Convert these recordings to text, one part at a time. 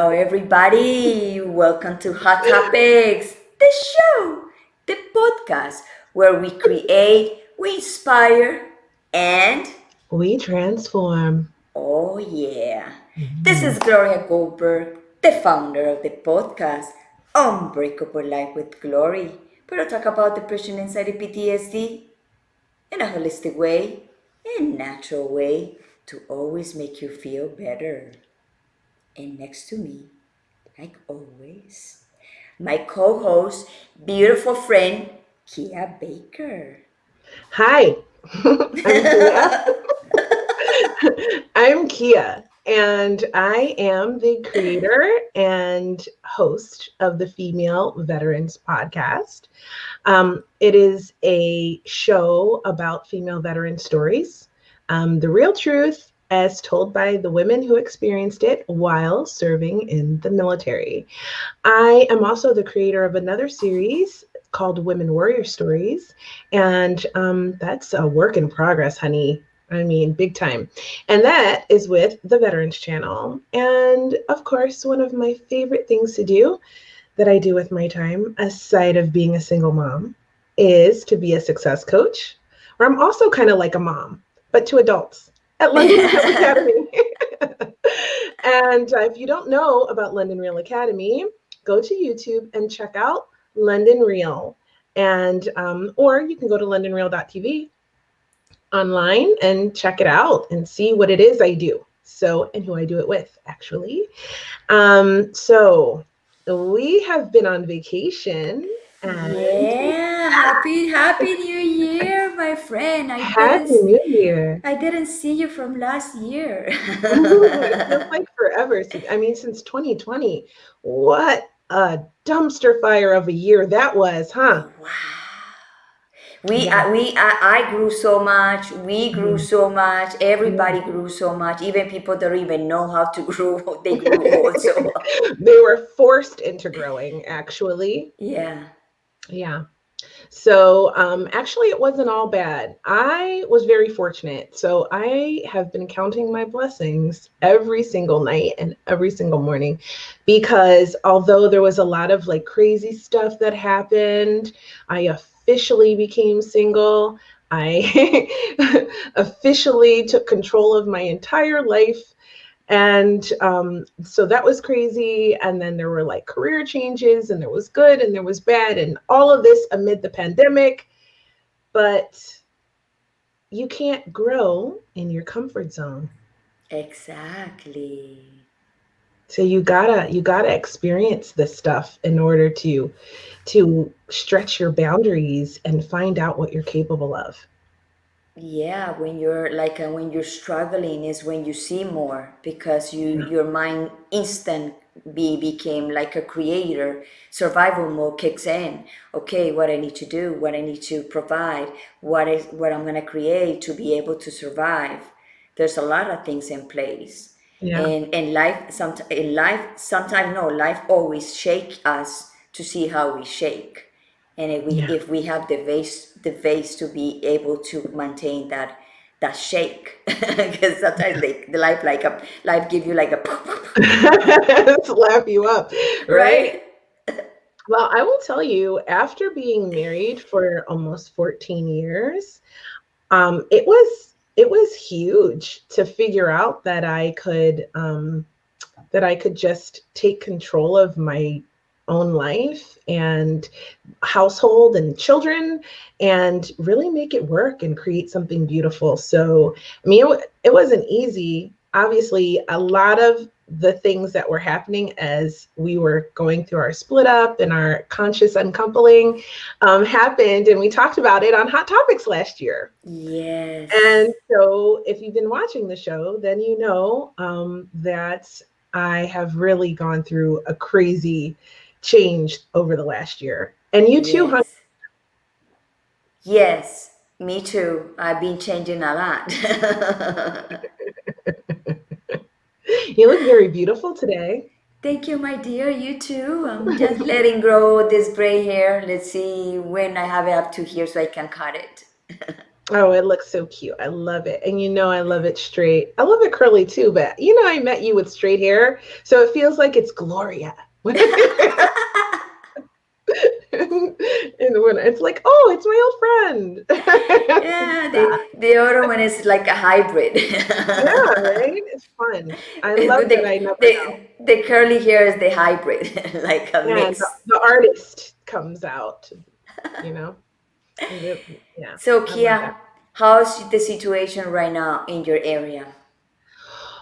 Hello, everybody. Welcome to Hot Topics, the show, the podcast where we create, we inspire, and We transform. oh, yeah. This Mhm. is Gloria Goldberg, the founder of the podcast Unbreakable Life with Glory. We'll talk about depression, anxiety, PTSD in a holistic way, in a natural way to always make you feel better. And next to me, like always, my co host, beautiful friend, Kia Baker. Hi, I'm Kia. I'm Kia, and I am the creator and host of the Female Veterans Podcast. It is a show about female veteran stories, the real truth as told by the women who experienced it while serving in the military. I am also the creator of another series called Women Warrior Stories, and that's a work in progress, honey. I mean, big time. And that is with the Veterans Channel. And of course, one of my favorite things to do that I do with my time, aside of being a single mom, is to be a success coach, where I'm also kind of like a mom, but to adults at London Real Academy. And if you don't know about London Real Academy, go to YouTube and check out London Real. And or you can go to londonreal.tv online and check it out and see what it is I do. So, and who I do it with, actually. So we have been on vacation and Yeah, happy New Year, my friend. Happy New Year. I didn't see you from last year. It feels like forever. Since 2020. What a dumpster fire of a year that was, huh? Wow. Yeah. I grew so much. We grew Mhm. so much. Everybody Mhm. grew so much. Even people don't even know how to grow. They grew also. They were forced into growing, actually. Yeah. Yeah. So, actually, it wasn't all bad. I was very fortunate. So, I have been counting my blessings every single night and every single morning because although there was a lot of like crazy stuff that happened, I officially became single. I officially took control of my entire life. And so that was crazy. And then there were like career changes, and there was good and there was bad, and all of this amid the pandemic. But you can't grow in your comfort zone. Exactly. So you gotta experience this stuff in order to stretch your boundaries and find out what you're capable of. Yeah, when you're struggling is when you see more because Yeah. your mind instant became like a creator. Survival mode kicks in. Okay, what I need to do, what I need to provide, what I'm gonna create to be able to survive. There's a lot of things in place. Yeah. And life sometimes no life always shake us to see how we shake, and Yeah. if we have the vase to be able to maintain that shake, because sometimes the life give you like a Slap you up, right? right. Well, I will tell you, after being married for almost 14 years, it was huge to figure out that I could just take control of my own life and household and children and really make it work and create something beautiful. So, it wasn't easy. Obviously, a lot of the things that were happening as we were going through our split up and our conscious uncoupling happened, and we talked about it on Hot Topics last year. And Yes. so, if you've been watching the show, then you know that I have really gone through a crazy change over the last year. And you too, honey. Yes. Yes, me too. I've been changing a lot. You look very beautiful today. Thank you, my dear. You too. I'm just letting grow this gray hair. Let's see when I have it up to here so I can cut it. Oh, it looks so cute. I love it. And I love it straight. I love it curly too, but I met you with straight hair, so it feels like it's Gloria. And when it's like, oh, it's my old friend. Yeah, the other one is like a hybrid. Yeah, right? It's fun. I love that the, I never know. the curly hair is the hybrid, like a And the, mix. the artist comes out, you know? Yeah, So, I love that. Kia, how's the situation right now in your area?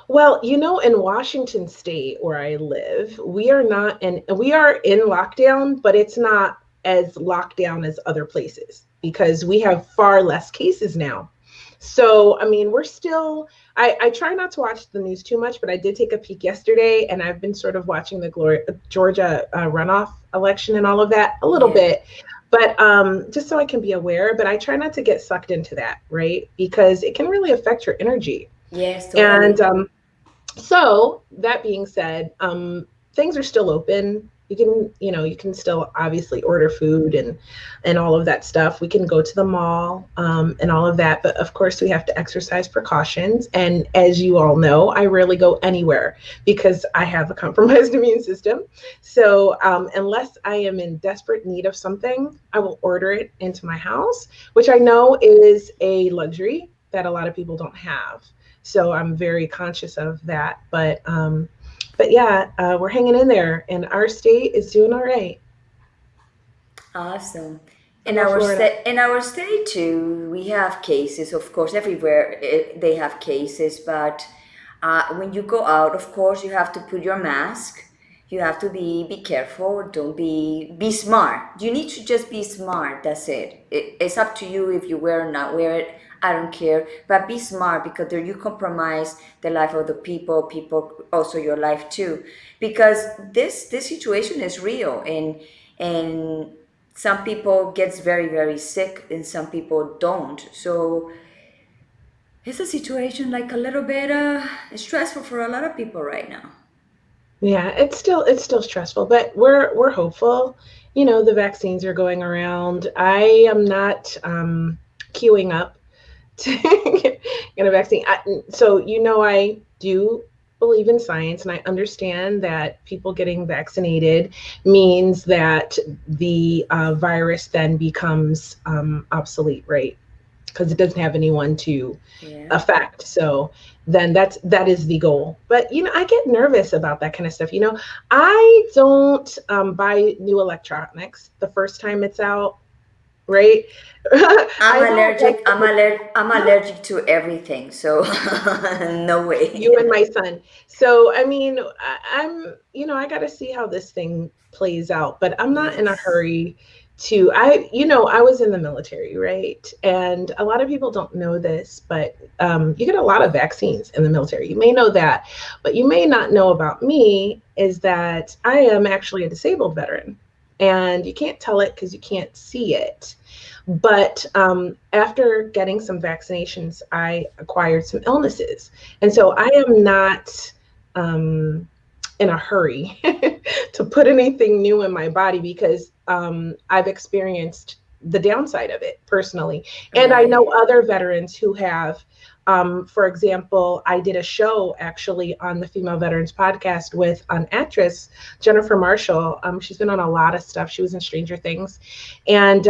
Well, in Washington State where I live, we are in lockdown, but it's not as locked down as other places because we have far less cases now. So, I mean, we're still, I try not to watch the news too much, but I did take a peek yesterday and I've been sort of watching the Georgia runoff election and all of that a little Yeah. bit, but just so I can be aware. But I try not to get sucked into that, right? Because it can really affect your energy. Yes, And totally. so that being said, things are still open. You can still obviously order food and all of that stuff. We can go to the mall and all of that, but of course we have to exercise precautions. And as you all know, I rarely go anywhere because I have a compromised immune system. So unless I am in desperate need of something, I will order it into my house, which I know is a luxury that a lot of people don't have. So I'm very conscious of that. But yeah, we're hanging in there, and our state is doing all right. Awesome. How about Florida? In our state too, we have cases. Of course, everywhere they have cases. But when you go out, of course, you have to put your mask. You have to be careful. Don't be smart. You need to just be smart. That's it. It's up to you if you wear or not wear it. I don't care. But be smart because there you compromise the life of the people. People also your life too, because this situation is real and some people gets very sick and some people don't, so it's a situation like a little bit stressful for a lot of people right now. Yeah, it's still stressful, but we're hopeful. The vaccines are going around. I am not queuing up to get a vaccine. So I do believe in science, and I understand that people getting vaccinated means that the virus then becomes obsolete, right? Because it doesn't have anyone to Yeah. affect. So then that is the goal. But I get nervous about that kind of stuff. I don't buy new electronics the first time it's out, right? I'm I don't like allergic. I'm allergic to everything. So no you way. and my son. So I mean, I'm I got to see how this thing plays out, but I'm not in a Yes. hurry to I was in the military, right? And a lot of people don't know this, but you get a lot of vaccines in the military. You may know that, but you may not know about me is that I am actually a disabled veteran, and you can't tell it because you can't see it. But after getting some vaccinations, I acquired some illnesses. And so I am not in a hurry to put anything new in my body because I've experienced the downside of it personally. And I know Right. other veterans who have. For example, I did a show actually on the Female Veterans Podcast with an actress, Jennifer Marshall. She's been on a lot of stuff. She was in Stranger Things. And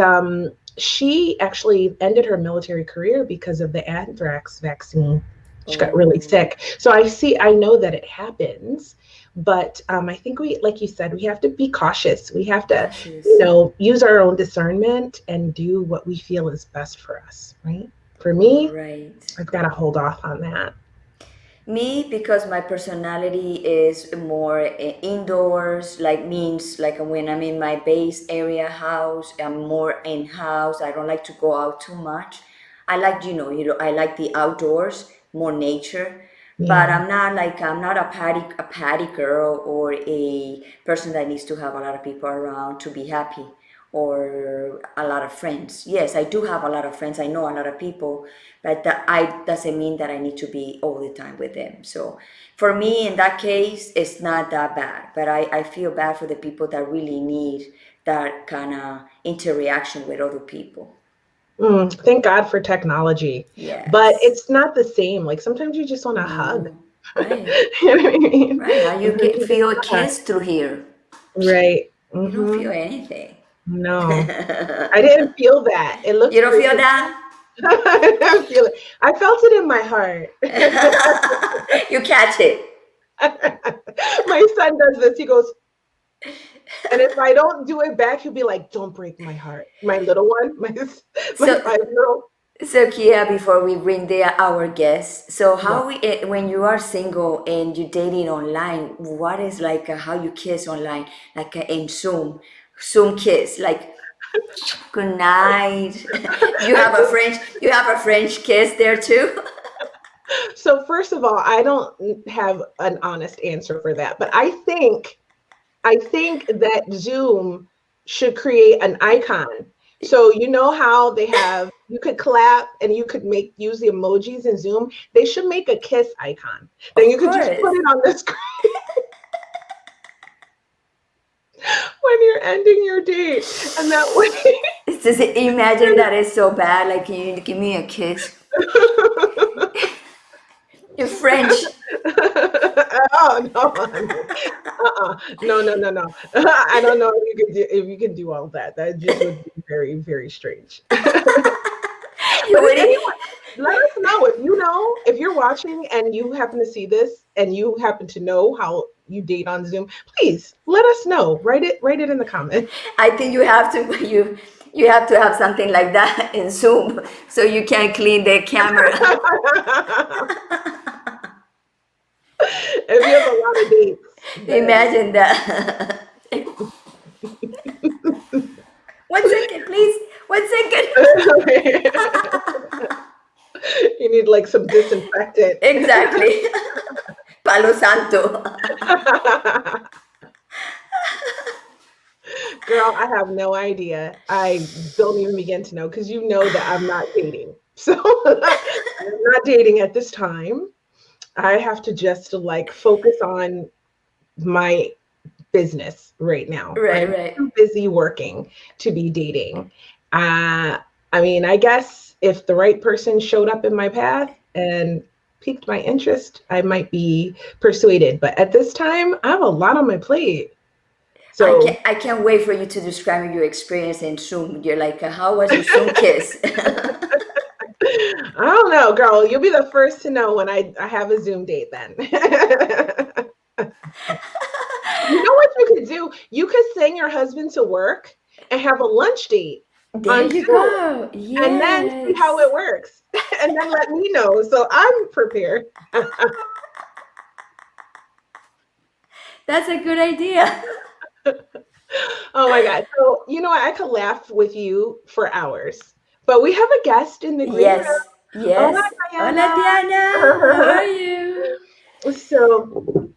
she actually ended her military career because of the anthrax vaccine. She got really Oh, sick. So I know that it happens, but I think like you said, we have to be cautious. We have to, cautious. use our own discernment and do what we feel is best for us, right? For me, Right. I've got to hold off on that. Me, because my personality is more indoors, like means like when I'm in my base area house, I'm more in house. I don't like to go out too much. I like, I like the outdoors, more nature. But Yeah. I'm not a party girl or a person that needs to have a lot of people around to be happy or a lot of friends. Yes, I do have a lot of friends. I know a lot of people, but that I doesn't mean that I need to be all the time with them. So for me, in that case, it's not that bad. But I feel bad for the people that really need that kind of interaction with other people. Thank God for technology. But Yes. it's not the same. Like sometimes you just want to hug. No. Right. You know what I mean? Right. How you Sometimes get you just feel a want to hug. kiss through here? Right. You don't Mm-hmm. feel anything. No, I didn't feel that. It looked You don't great. feel that? I didn't feel it. I felt it in my heart. You catch it. My son does this. He goes, and if I don't do it back, he'll be like, "Don't break my heart." My little one, my So 5-year-old. So Kia, before we bring our guests, so Yeah. how when you are single and you're dating online, what is like how you kiss online, like in Zoom kiss, like good night. You have a French kiss there too. So first of all, I don't have an honest answer for that, but I think that Zoom should create an icon. So you know how they have you could clap and you could use the emojis in Zoom. They should make a kiss icon. Then Of you could just put course. it on the screen when you're ending your date, and that way. It's just imagine that is so bad. Like you give me a kiss. You're French. Oh no, honey. No, no, no, no. I don't know if you can do all that. That just would be very, very strange. You But if would. anyone, let us know if you're watching and you happen to see this and you happen to know how you date on Zoom, please let us know. Write it in the comments. I think you have to you have to have something like that in Zoom so you can clean the camera. If you have a lot of dates, then Imagine that. 1 second, please. 1 second. you need like some disinfectant. Exactly. Palo Santo. Girl, I have no idea. I don't even begin to know because you know that I'm not dating. So I'm not dating at this time. I have to just like focus on my business right now. Right, I'm right. too busy working to be dating. Uh, I mean, I guess if the right person showed up in my path and piqued my interest, I might be persuaded. But at this time, I have a lot on my plate. So I can't wait for you to describe your experience in Zoom. You're like, how was your Zoom kiss? I don't know, girl. You'll be the first to know when I have a Zoom date then. You know what you could do? You could send your husband to work and have a lunch date There on you Zoom go. and then see how Yes. it works. And then let me know. So I'm prepared. That's a good idea. Oh my God. So, you know what? I could laugh with you for hours. But we have a guest in the green room. Yes. Hola, Yes. Hola, Diana. Diana. How are you? So,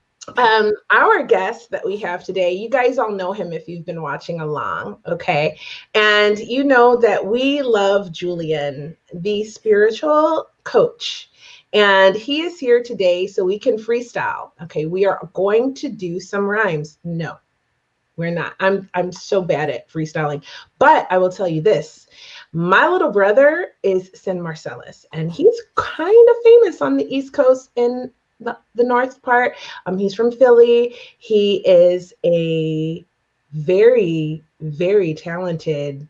our guest that we have today, you guys all know him if you've been watching along, okay? And you know that we love Julian, the spiritual coach. And he is here today so we can freestyle. Okay, we are going to do some rhymes. No, we're not. I'm so bad at freestyling. But I will tell you this. My little brother is Sin Marcellus, and he's kind of famous on the East Coast in the north part. He's from Philly. He is a very, very talented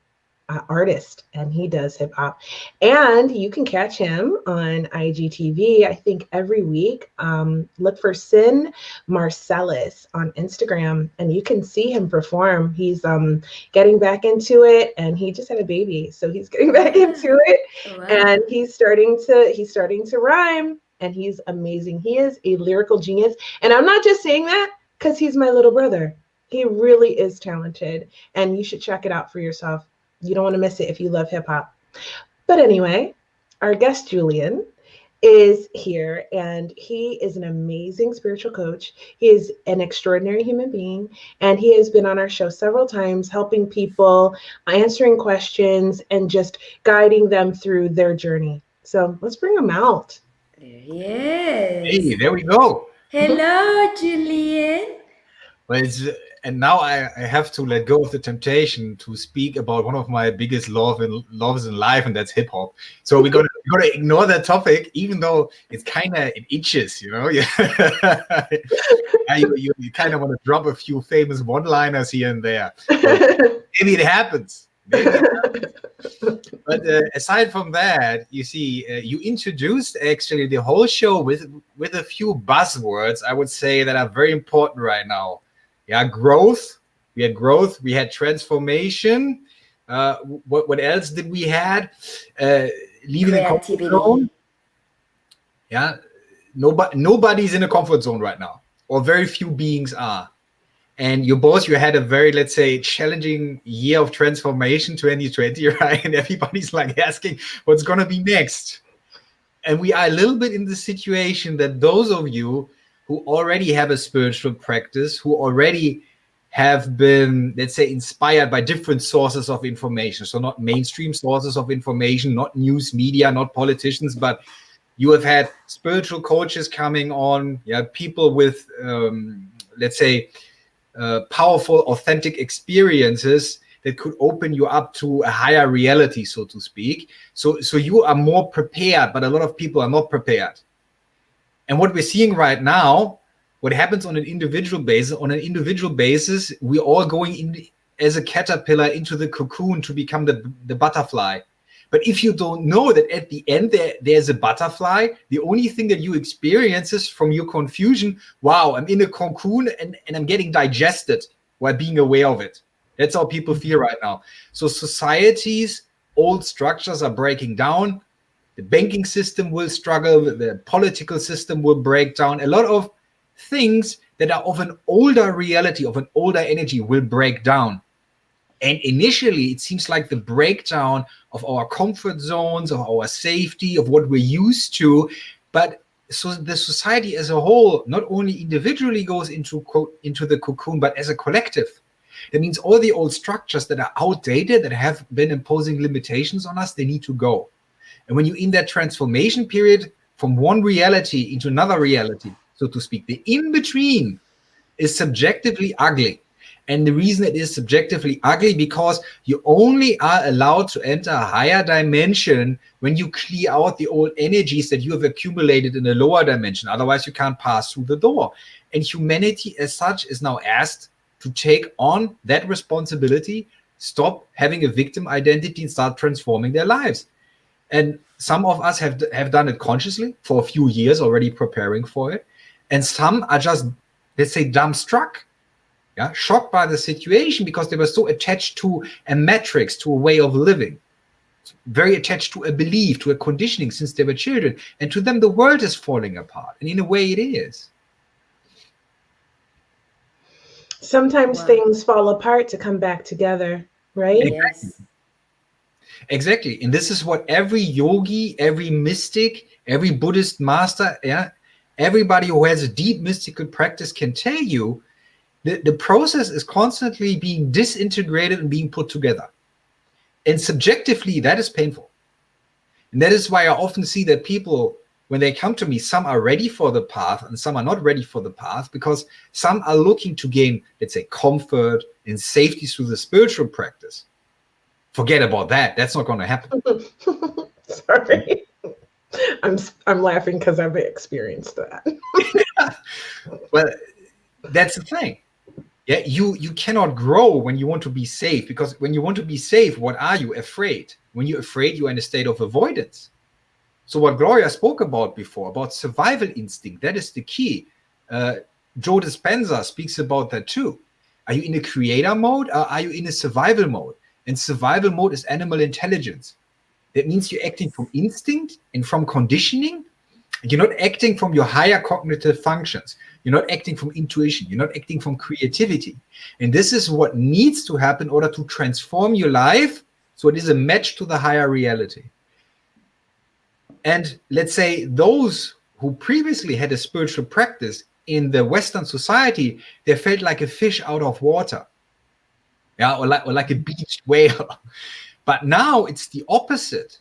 artist, and he does hip hop. And you can catch him on IGTV, I think every week. Look for Sin Marcellus on Instagram, and you can see him perform. He's getting back into it, and he just had a baby, so he's getting back into it, Wow. and he's starting to rhyme, and he's amazing. He is a lyrical genius, and I'm not just saying that because he's my little brother. He really is talented, and you should check it out for yourself. You don't want to miss it if you love hip hop. But anyway, our guest Julian is here, and he is an amazing spiritual coach. He is an extraordinary human being, and he has been on our show several times, helping people, answering questions, and just guiding them through their journey. So let's bring him out. There he is. Hey, there we go. Hello, Julian. Well, and now I have to let go of the temptation to speak about one of my biggest loves in life, and that's hip hop. So we're gonna ignore that topic, even though it itches, you know. Yeah, you kind of want to drop a few famous one-liners here and there. So maybe it happens. Maybe. But aside from that, you see, you introduced actually the whole show with a few buzzwords, I would say, that are very important right now. Yeah, growth. We had growth. We had transformation. What else did we had? Leaving the comfort zone. Creativity. Yeah, nobody's in a comfort zone right now, or very few beings are. And you had a very, let's say, challenging year of transformation, 2020, right? And everybody's like asking what's going to be next. And we are a little bit in the situation that those of you who already have a spiritual practice, who already have been, let's say, inspired by different sources of information. So not mainstream sources of information, not news media, not politicians, but you have had spiritual coaches coming on, yeah, people with, let's say, powerful, authentic experiences that could open you up to a higher reality, so to speak. So you are more prepared, but a lot of people are not prepared. And what we're seeing right now, what happens on an individual basis, we're all going in as a caterpillar into the cocoon to become the butterfly. But if you don't know that at the end there's a butterfly, the only thing that you experience is from your confusion, wow, I'm in a cocoon and I'm getting digested while being aware of it. That's how people feel right now. So societies, old structures are breaking down. The banking system will struggle. The political system will break down. A lot of things that are of an older reality, of an older energy, will break down. And initially, it seems like the breakdown of our comfort zones, of our safety, of what we're used to. But so the society as a whole, not only individually goes into the cocoon, but as a collective. That means all the old structures that are outdated, that have been imposing limitations on us, they need to go. And when you're in that transformation period from one reality into another reality, so to speak, the in-between is subjectively ugly. And the reason it is subjectively ugly, because you only are allowed to enter a higher dimension when you clear out the old energies that you have accumulated in a lower dimension. Otherwise, you can't pass through the door. And humanity as such is now asked to take on that responsibility, stop having a victim identity and start transforming their lives. And some of us have done it consciously for a few years already, preparing for it. And some are just, let's say, dumbstruck, yeah, shocked by the situation because they were so attached to a matrix, to a way of living, very attached to a belief, to a conditioning since they were children. And to them, the world is falling apart. And in a way, it is. Sometimes things fall apart to come back together, right? Yes. Exactly. And this is what every yogi, every mystic, every Buddhist master, yeah, everybody who has a deep mystical practice can tell you. The process is constantly being disintegrated and being put together. And subjectively, that is painful. And that is why I often see that people, when they come to me, some are ready for the path and some are not ready for the path, because some are looking to gain, let's say, comfort and safety through the spiritual practice. Forget about that. That's not going to happen. Sorry. I'm laughing because I've experienced that. Well, that's the thing. Yeah, you cannot grow when you want to be safe, because when you want to be safe, what are you? Afraid. When you're afraid, you're in a state of avoidance. So what Gloria spoke about before, about survival instinct, that is the key. Joe Dispenza speaks about that too. Are you in a creator mode, or are you in a survival mode? And survival mode is animal intelligence. That means you're acting from instinct and from conditioning. You're not acting from your higher cognitive functions. You're not acting from intuition. You're not acting from creativity. And this is what needs to happen in order to transform your life, so it is a match to the higher reality. And let's say those who previously had a spiritual practice in the Western society, they felt like a fish out of water. Yeah, or like a beached whale. But now it's the opposite.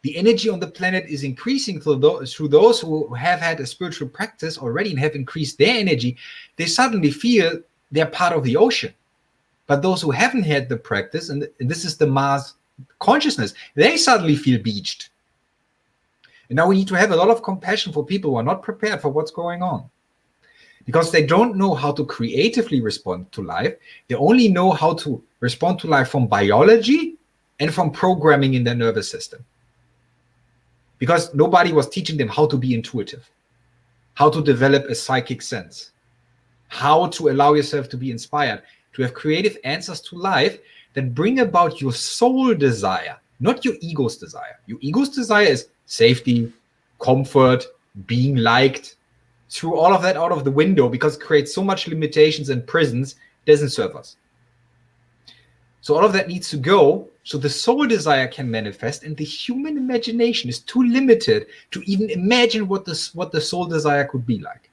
The energy on the planet is increasing through those who have had a spiritual practice already and have increased their energy. They suddenly feel they're part of the ocean. But those who haven't had the practice, and this is the Mars consciousness, they suddenly feel beached. And now we need to have a lot of compassion for people who are not prepared for what's going on, because they don't know how to creatively respond to life. They only know how to respond to life from biology and from programming in their nervous system, because nobody was teaching them how to be intuitive, how to develop a psychic sense, how to allow yourself to be inspired, to have creative answers to life that bring about your soul desire, not your ego's desire. Your ego's desire is safety, comfort, being liked. Threw all of that out of the window because it creates so much limitations and prisons, doesn't serve us. So all of that needs to go so the soul desire can manifest, and the human imagination is too limited to even imagine what the soul desire could be like.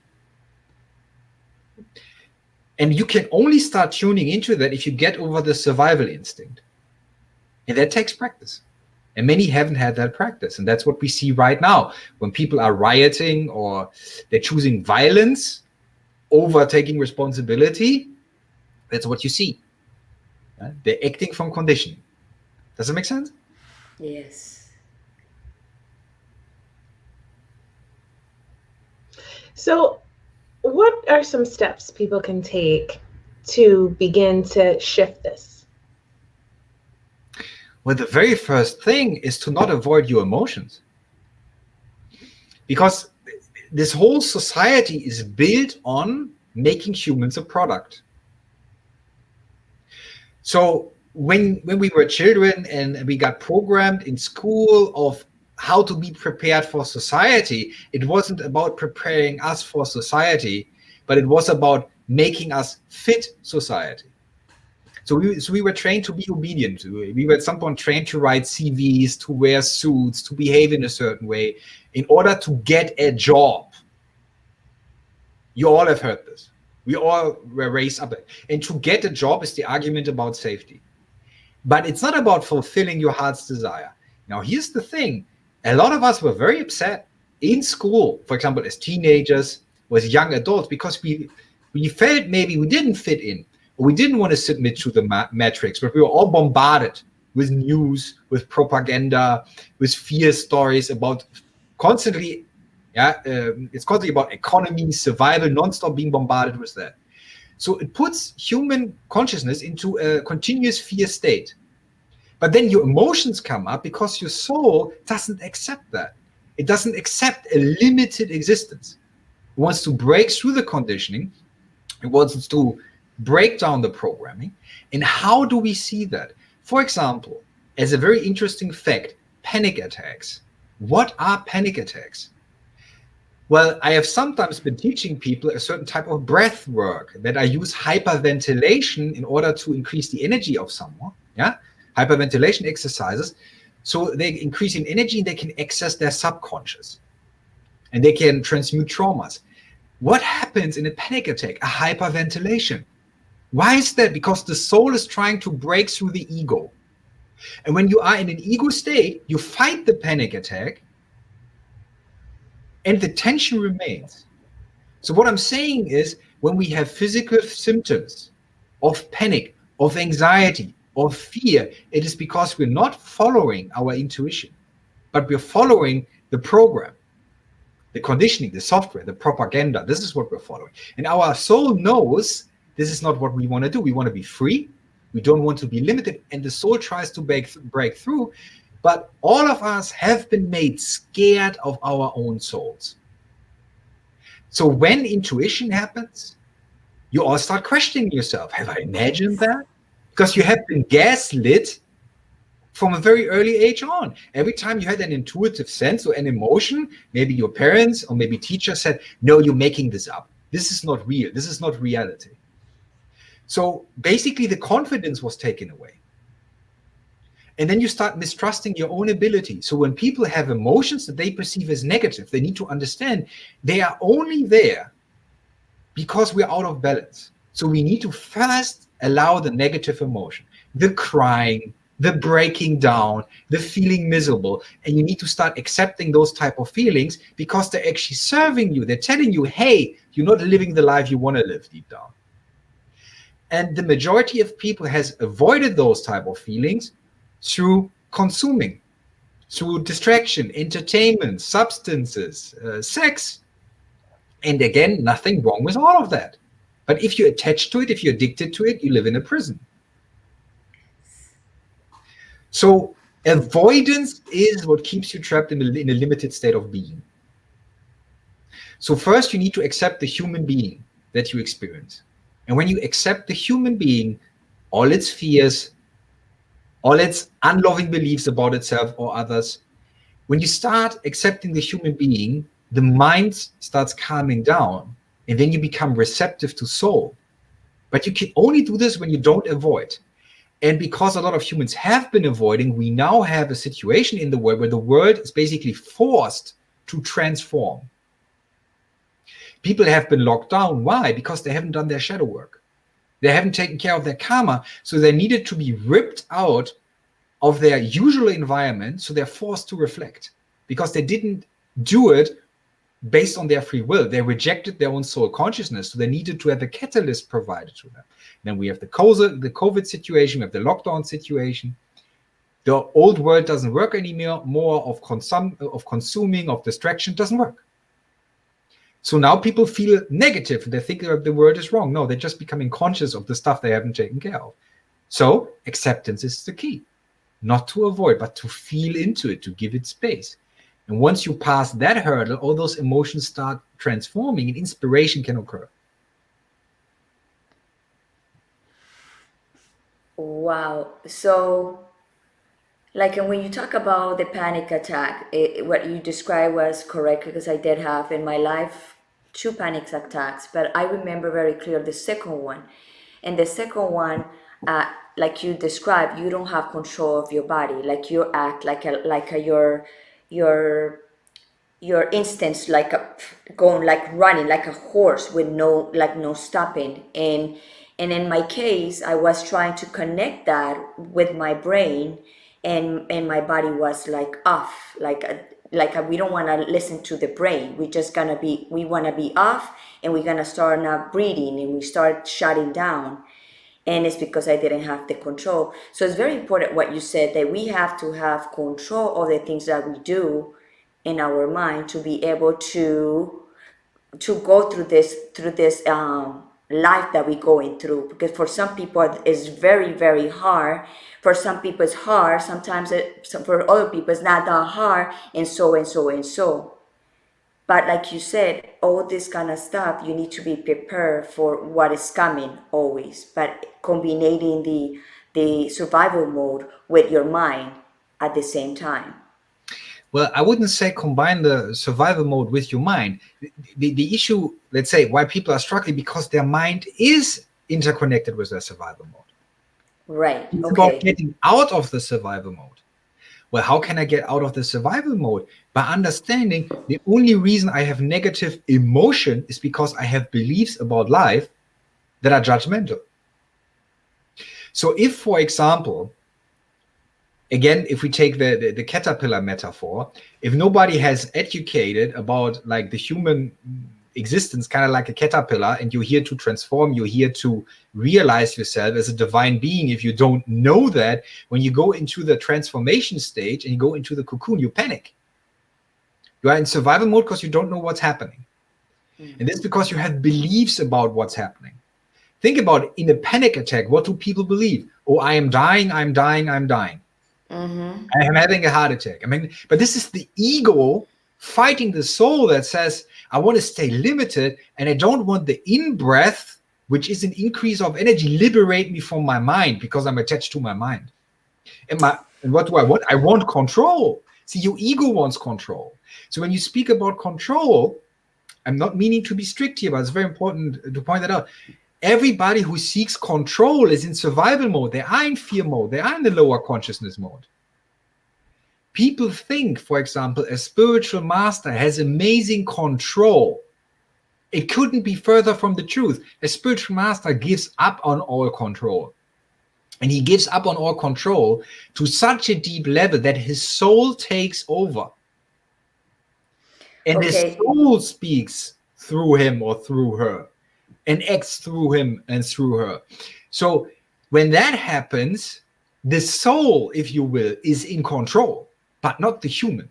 And you can only start tuning into that if you get over the survival instinct. And that takes practice. And many haven't had that practice. And that's what we see right now. When people are rioting or they're choosing violence over taking responsibility, that's what you see. They're acting from conditioning. Does that make sense? Yes. So, what are some steps people can take to begin to shift this? Well, the very first thing is to not avoid your emotions. Because this whole society is built on making humans a product. So when we were children and we got programmed in school of how to be prepared for society, it wasn't about preparing us for society, but it was about making us fit society. So we were trained to be obedient. We were at some point trained to write CVs, to wear suits, to behave in a certain way in order to get a job. You all have heard this. We all were raised up. And to get a job is the argument about safety. But it's not about fulfilling your heart's desire. Now, here's the thing. A lot of us were very upset in school, for example, as teenagers, as young adults, because we felt maybe we didn't fit in. We didn't want to submit to the matrix, but we were all bombarded with news, with propaganda, with fear stories about constantly, it's constantly about economy, survival, nonstop being bombarded with that. So it puts human consciousness into a continuous fear state. But then your emotions come up because your soul doesn't accept that. It doesn't accept a limited existence. It wants to break through the conditioning. It wants to break down the programming. And how do we see that? For example, as a very interesting fact, panic attacks. What are panic attacks? Well, I have sometimes been teaching people a certain type of breath work that I use hyperventilation in order to increase the energy of someone. Hyperventilation exercises. So they increase in energy and they can access their subconscious. And they can transmute traumas. What happens in a panic attack? A hyperventilation. Why is that? Because the soul is trying to break through the ego. And when you are in an ego state, you fight the panic attack and the tension remains. So what I'm saying is, when we have physical symptoms of panic, of anxiety, of fear, it is because we're not following our intuition, but we're following the program, the conditioning, the software, the propaganda. This is what we're following. And our soul knows this is not what we want to do. We want to be free. We don't want to be limited. And the soul tries to break through. But all of us have been made scared of our own souls. So when intuition happens, you all start questioning yourself. Have I imagined that? Because you have been gaslit from a very early age on. Every time you had an intuitive sense or an emotion, maybe your parents or maybe teachers said, no, you're making this up. This is not real. This is not reality. So basically the confidence was taken away. And then you start mistrusting your own ability. So when people have emotions that they perceive as negative, they need to understand they are only there because we're out of balance. So we need to first allow the negative emotion, the crying, the breaking down, the feeling miserable. And you need to start accepting those type of feelings because they're actually serving you. They're telling you, hey, you're not living the life you want to live deep down. And the majority of people has avoided those type of feelings through consuming, through distraction, entertainment, substances, sex. And again, nothing wrong with all of that. But if you're attached to it, if you're addicted to it, you live in a prison. So avoidance is what keeps you trapped in a limited state of being. So first, you need to accept the human being that you experience. And when you accept the human being, all its fears, all its unloving beliefs about itself or others, when you start accepting the human being, the mind starts calming down, and then you become receptive to soul. But you can only do this when you don't avoid. And because a lot of humans have been avoiding, we now have a situation in the world where the world is basically forced to transform. People have been locked down. Why? Because they haven't done their shadow work. They haven't taken care of their karma. So they needed to be ripped out of their usual environment. So they're forced to reflect because they didn't do it based on their free will. They rejected their own soul consciousness. So they needed to have a catalyst provided to them. Then we have the COVID situation, we have the lockdown situation. The old world doesn't work anymore. More of consuming, of distraction doesn't work. So now people feel negative. They think that the world is wrong. No, they're just becoming conscious of the stuff they haven't taken care of. So acceptance is the key. Not to avoid, but to feel into it, to give it space. And once you pass that hurdle, all those emotions start transforming and inspiration can occur. Wow. So, like, and when you talk about the panic attack, what you described was correct because I did have in my life 2 panic attacks, but I remember very clear the second one. And the second one, like you described, you don't have control of your body. Like you act like your your instincts going like running like a horse with no stopping. And in my case, I was trying to connect that with my brain, and my body was like off, we don't want to listen to the brain. We want to be off, and we're gonna start not breathing, and we start shutting down. And it's because I didn't have the control. So it's very important what you said, that we have to have control of the things that we do in our mind to be able to go through this life that we're going through. Because for some people it's very, very hard. For some people it's hard. Sometimes for other people it's not that hard, and so and so and so. But like you said, all this kind of stuff, you need to be prepared for what is coming always. But combining the survival mode with your mind at the same time. Well, I wouldn't say combine the survival mode with your mind. The issue, let's say, why people are struggling, because their mind is interconnected with their survival mode. Right. It's Okay. about getting out of the survival mode. Well, how can I get out of the survival mode? By understanding the only reason I have negative emotion is because I have beliefs about life that are judgmental. So if, for example, again, if we take the caterpillar metaphor, if nobody has educated about like the human existence, kind of like a caterpillar, and you're here to transform, you're here to realize yourself as a divine being. If you don't know that, when you go into the transformation stage and you go into the cocoon, you panic. You are in survival mode because you don't know what's happening. And that's because you have beliefs about what's happening. Think about it. In a panic attack, what do people believe? Oh, I am dying, I'm dying, I'm dying. I am having a heart attack. I mean, but this is the ego fighting the soul that says, I want to stay limited, and I don't want the in-breath, which is an increase of energy, liberate me from my mind because I'm attached to my mind. And what do I want? I want control. See, your ego wants control. So when you speak about control, I'm not meaning to be strict here, but it's very important to point that out. Everybody who seeks control is in survival mode. They are in fear mode. They are in the lower consciousness mode. People think, for example, a spiritual master has amazing control. It couldn't be further from the truth. A spiritual master gives up on all control. And he gives up on all control to such a deep level that his soul takes over. And his soul speaks through him or through her. and acts through him and through her. So when that happens, the soul, if you will, is in control, but not the human.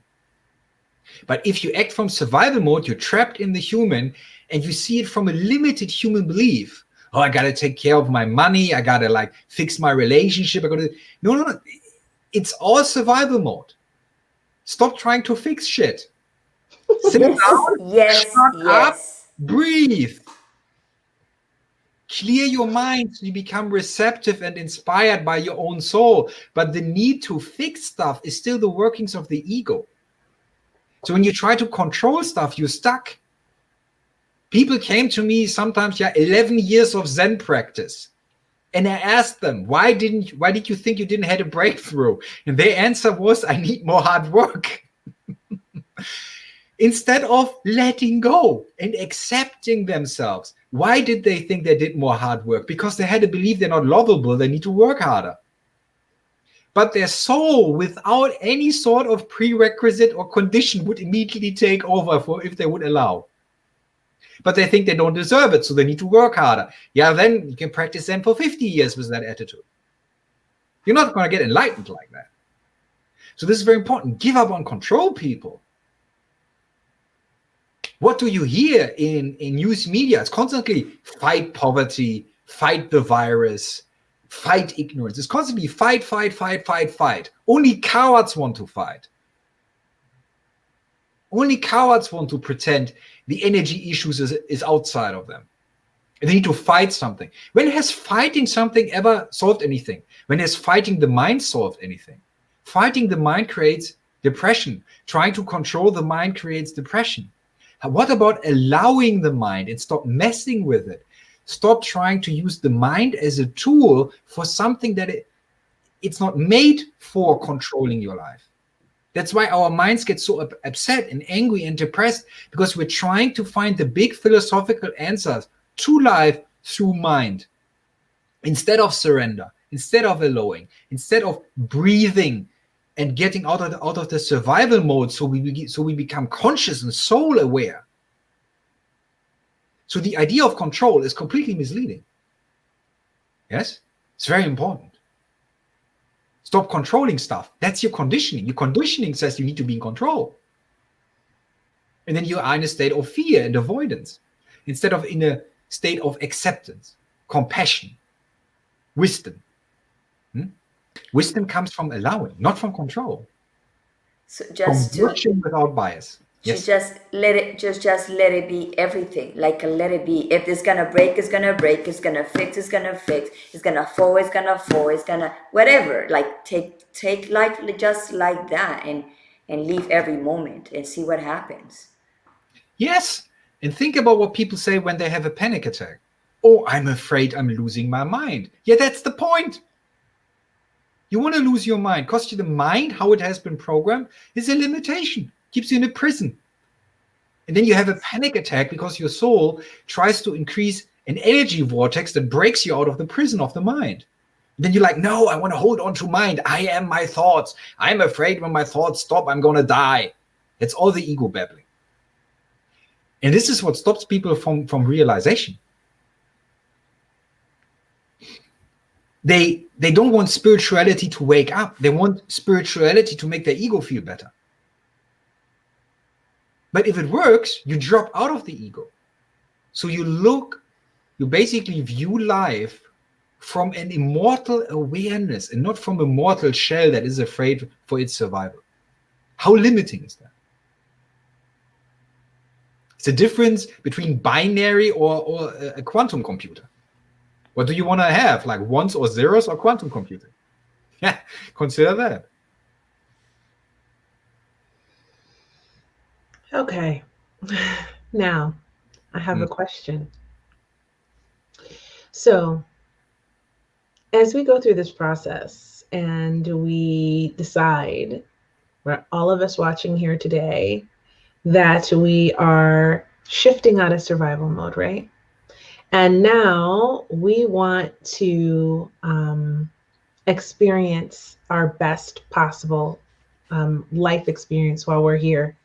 But if you act from survival mode, you're trapped in the human, and you see it from a limited human belief. Oh, I gotta take care of my money. I gotta like fix my relationship. No. It's all survival mode. Stop trying to fix shit. Sit Yes, down, yes, shut up, yes. breathe. Clear your mind so you become receptive and inspired by your own soul. But the need to fix stuff is still the workings of the ego. So when you try to control stuff, you're stuck. People came to me sometimes, 11 years of Zen practice. And I asked them, why did you think you didn't have a breakthrough? And their answer was, I need more hard work. Instead of letting go and accepting themselves. Why did they think they did more hard work? Because they had to believe they're not lovable, they need to work harder. But their soul, without any sort of prerequisite or condition, would immediately take over for if they would allow. But they think they don't deserve it, so they need to work harder. Yeah, then you can practice Zen for 50 years with that attitude. You're not going to get enlightened like that. So this is very important. Give up on control, people. What do you hear in news media? It's constantly fight poverty, fight the virus, fight ignorance. It's constantly fight. Only cowards want to fight. Only cowards want to pretend the energy issues is outside of them. They need to fight something. When has fighting something ever solved anything? When has fighting the mind solved anything? Fighting the mind creates depression. Trying to control the mind creates depression. What about allowing the mind and stop messing with it? Stop trying to use the mind as a tool for something that it's not made for controlling your life. That's why our minds get so upset and angry and depressed, because we're trying to find the big philosophical answers to life through mind. Instead of surrender, instead of allowing, instead of breathing and getting out of the survival mode, so we become conscious and soul aware. So the idea of control is completely misleading. Yes, it's very important. Stop controlling stuff. That's your conditioning. Your conditioning says you need to be in control. And then you are in a state of fear and avoidance, instead of in a state of acceptance, compassion, wisdom. Wisdom comes from allowing, not from control. So just from watching without bias. Yes. Just let it be everything. Like let it be. If it's gonna break, it's gonna break. It's gonna fix, it's gonna fix. It's gonna fall, it's gonna fall. It's gonna whatever. Like take life just like that and live every moment and see what happens. Yes. And think about what people say when they have a panic attack. Oh, I'm afraid I'm losing my mind. Yeah, that's the point. You want to lose your mind because the mind, how it has been programmed, is a limitation. Keeps you in a prison. And then you have a panic attack because your soul tries to increase an energy vortex that breaks you out of the prison of the mind. And then you're like, no, I want to hold on to mind. I am my thoughts. I'm afraid when my thoughts stop, I'm going to die. That's all the ego babbling. And this is what stops people from realization. They don't want spirituality to wake up. They want spirituality to make their ego feel better. But if it works, you drop out of the ego. So you basically view life from an immortal awareness and not from a mortal shell that is afraid for its survival. How limiting is that? It's a difference between binary or a quantum computer. What do you want to have? Like ones or zeros or quantum computing? Yeah, consider that. Okay. Now, I have a question. So, as we go through this process and we decide, all of us watching here today, that we are shifting out of survival mode, right? And now we want to experience our best possible life experience while we're here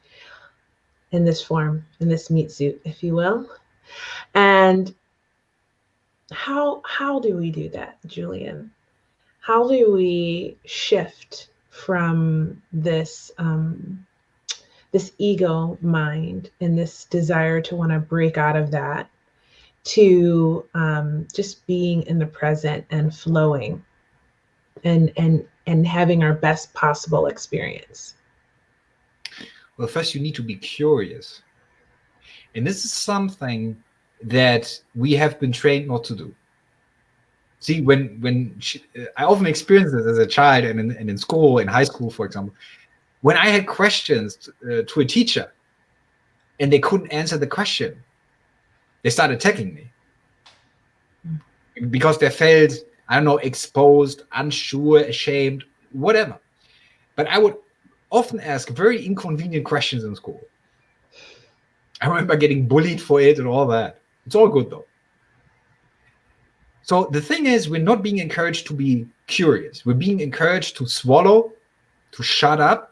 in this form, in this meat suit, if you will. And how do we do that, Julian? How do we shift from this this ego mind and this desire to want to break out of that to just being in the present and flowing and having our best possible experience? Well, first you need to be curious. And this is something that we have been trained not to do. See, I often experienced this as a child and in school, in high school, for example, when I had questions to a teacher and they couldn't answer the question, they started attacking me because they felt, I don't know, exposed, unsure, ashamed, whatever. But I would often ask very inconvenient questions in school. I remember getting bullied for it and all that. It's all good though. So the thing is, we're not being encouraged to be curious. We're being encouraged to swallow, to shut up,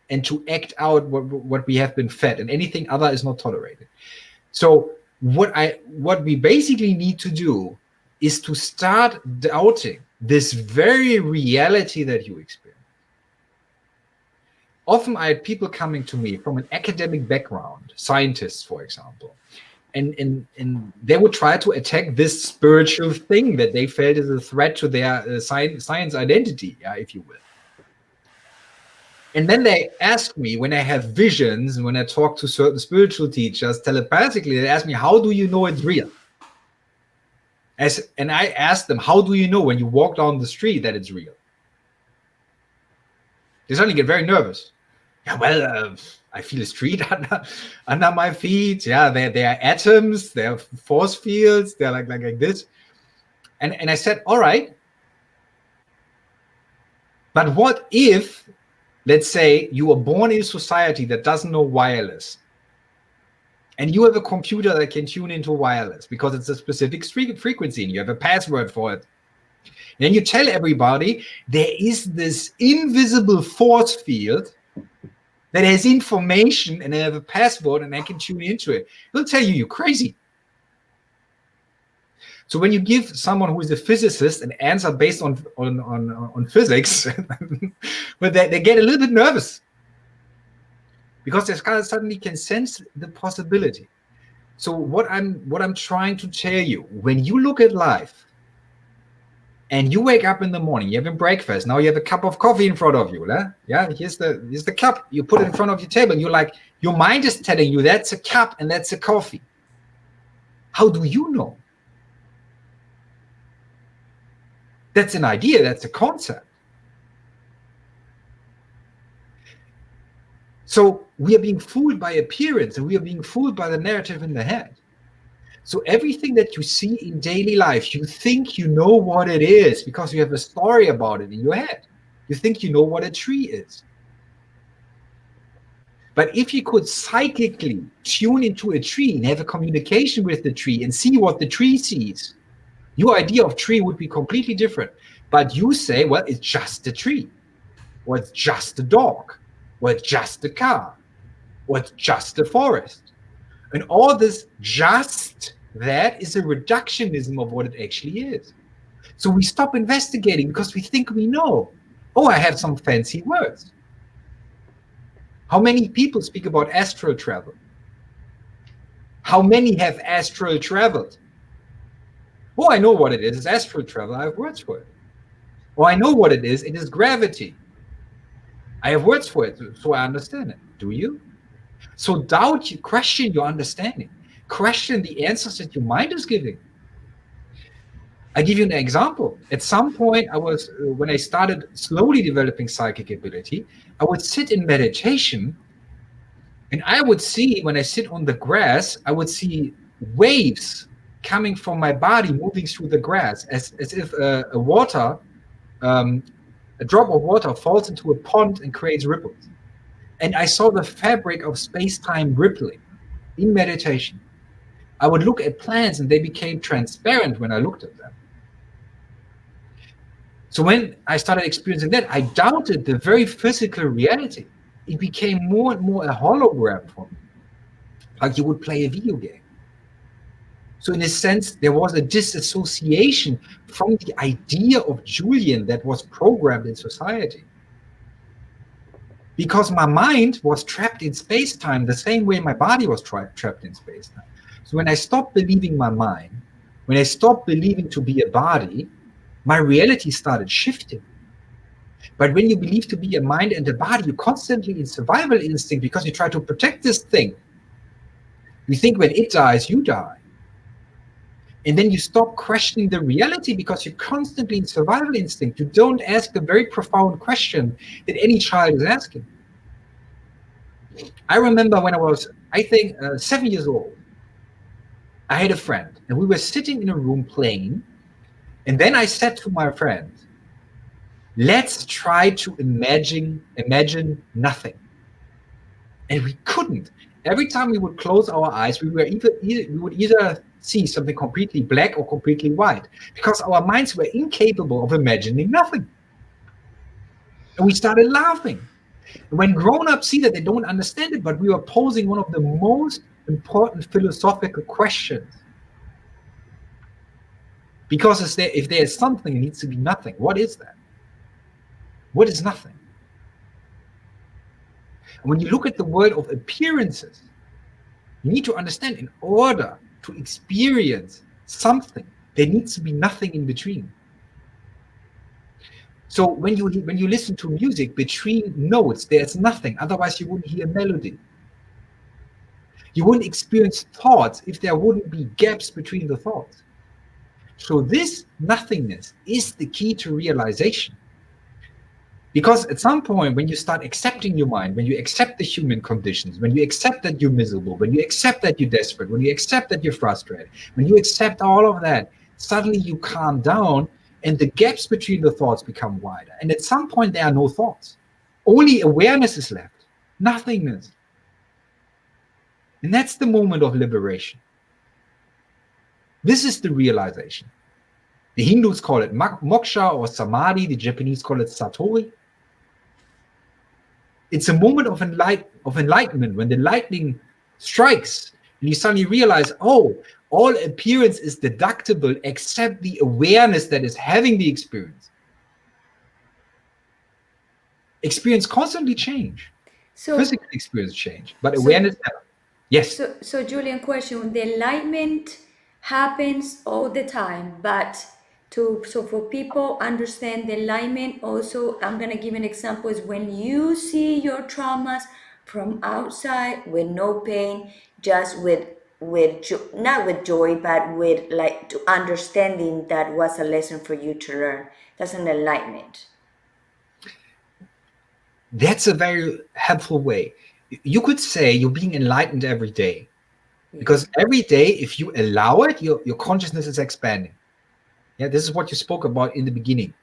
and to act out what we have been fed, and anything other is not tolerated. So what we basically need to do is to start doubting this very reality that you experience. Often I had people coming to me from an academic background, scientists, for example, and they would try to attack this spiritual thing that they felt is a threat to their science identity, if you will. And then they ask me, when I have visions and when I talk to certain spiritual teachers telepathically, they ask me, how do you know it's real? And I ask them, how do you know when you walk down the street that it's real? They suddenly get very nervous. Yeah, well, I feel a street under my feet. Yeah, they are atoms, they are force fields, they're like this. And I said, all right. But what if, let's say, you were born in a society that doesn't know wireless, and you have a computer that can tune into wireless because it's a specific frequency and you have a password for it. And then you tell everybody there is this invisible force field that has information and they have a password and they can tune into it. They'll tell you you're crazy. So when you give someone who is a physicist an answer based on physics, but they get a little bit nervous because they suddenly can sense the possibility. So what I'm trying to tell you, when you look at life and you wake up in the morning, you're having breakfast, now you have a cup of coffee in front of you, yeah? Here's the cup, you put it in front of your table, and you're like, your mind is telling you that's a cup and that's a coffee. How do you know? That's an idea, that's a concept. So we are being fooled by appearance and we are being fooled by the narrative in the head. So everything that you see in daily life, you think you know what it is because you have a story about it in your head. You think you know what a tree is. But if you could psychically tune into a tree and have a communication with the tree and see what the tree sees, your idea of tree would be completely different. But you say, well, it's just a tree, or it's just a dog, or it's just a car, or it's just a forest. And all this just, that is a reductionism of what it actually is. So we stop investigating because we think we know. Oh, I have some fancy words. How many people speak about astral travel? How many have astral traveled? Oh, I know what it is. It's astral travel. I have words for it. Oh, I know what it is. It is gravity. I have words for it, so I understand it. Do you? So question your understanding. Question the answers that your mind is giving. I give you an example. At some point, when I started slowly developing psychic ability, I would sit in meditation, and I would see, when I sit on the grass, I would see waves coming from my body moving through the grass, as if a drop of water falls into a pond and creates ripples. And I saw the fabric of space-time rippling in meditation. I would look at plants and they became transparent when I looked at them. So when I started experiencing that, I doubted the very physical reality. It became more and more a hologram for me, like you would play a video game. So in a sense, there was a disassociation from the idea of Julian that was programmed in society. Because my mind was trapped in space-time the same way my body was trapped in space-time. So when I stopped believing my mind, when I stopped believing to be a body, my reality started shifting. But when you believe to be a mind and a body, you're constantly in survival instinct because you try to protect this thing. You think when it dies, you die. And then you stop questioning the reality because you're constantly in survival instinct. You don't ask the very profound question that any child is asking. I remember when I was, I think, 7 years old, I had a friend and we were sitting in a room playing. And then I said to my friend, let's try to imagine nothing. And we couldn't. Every time we would close our eyes, we would either see something completely black or completely white because our minds were incapable of imagining nothing. And we started laughing. When grown-ups see that, they don't understand it, but we were posing one of the most important philosophical questions. Because if there is something, it needs to be nothing. What is that? What is nothing? And when you look at the world of appearances, you need to understand, in order to experience something, there needs to be nothing in between. So when you listen to music, between notes, there's nothing. Otherwise, you wouldn't hear melody. You wouldn't experience thoughts if there wouldn't be gaps between the thoughts. So this nothingness is the key to realization. Because at some point, when you start accepting your mind, when you accept the human conditions, when you accept that you're miserable, when you accept that you're desperate, when you accept that you're frustrated, when you accept all of that, suddenly you calm down and the gaps between the thoughts become wider. And at some point, there are no thoughts. Only awareness is left, nothingness. And that's the moment of liberation. This is the realization. The Hindus call it moksha or samadhi. The Japanese call it satori. It's a moment of enlightenment when the lightning strikes and you suddenly realize, oh, all appearance is deductible except the awareness that is having the experience. Experience constantly change. So, physical experience change, but awareness never. Yes. So Julian, question: the enlightenment happens all the time, but so for people understand the enlightenment, also I'm gonna give an example, is when you see your traumas from outside with no pain, just with not with joy, but with like understanding that was a lesson for you to learn. That's an enlightenment. That's a very helpful way. You could say you're being enlightened every day, because every day, if you allow it, your consciousness is expanding. Yeah, this is what you spoke about in the beginning.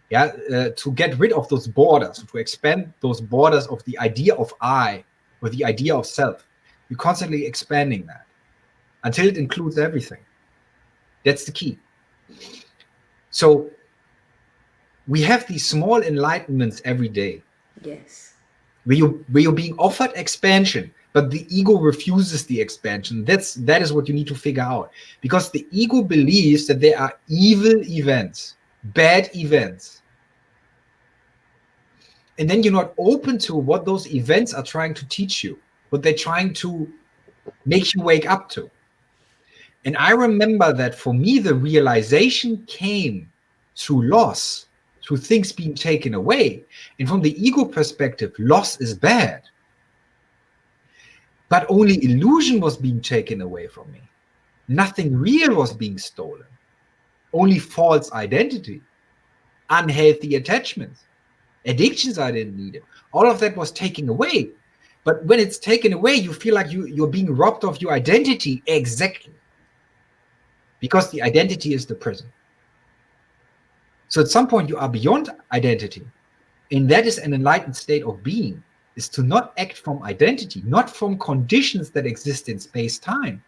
Yeah, to get rid of those borders, to expand those borders of the idea of I or the idea of self. You're constantly expanding that until it includes everything. That's the key. So we have these small enlightenments every day. Yes. Where you're being offered expansion, but the ego refuses the expansion. That is what you need to figure out. Because the ego believes that there are evil events, bad events. And then you're not open to what those events are trying to teach you, what they're trying to make you wake up to. And I remember that for me, the realization came through loss, through things being taken away. And from the ego perspective, loss is bad. But only illusion was being taken away from me. Nothing real was being stolen. Only false identity, unhealthy attachments, addictions I didn't need. All of that was taken away. But when it's taken away, you feel like you're being robbed of your identity. Exactly. Because the identity is the prison. So at some point you are beyond identity. And that is an enlightened state of being, is to not act from identity, not from conditions that exist in space-time.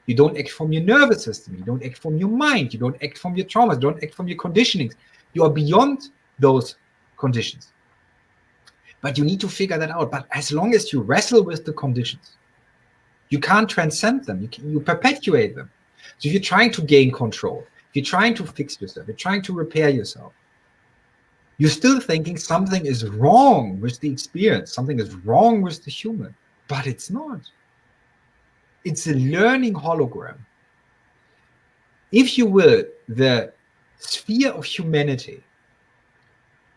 You don't act from your nervous system. You don't act from your mind. You don't act from your traumas. You don't act from your conditionings. You are beyond those conditions. But you need to figure that out. But as long as you wrestle with the conditions, you can't transcend them. You perpetuate them. So if you're trying to gain control, if you're trying to fix yourself, you're trying to repair yourself, you're still thinking something is wrong with the experience, something is wrong with the human, but it's not. It's a learning hologram. If you will, the sphere of humanity,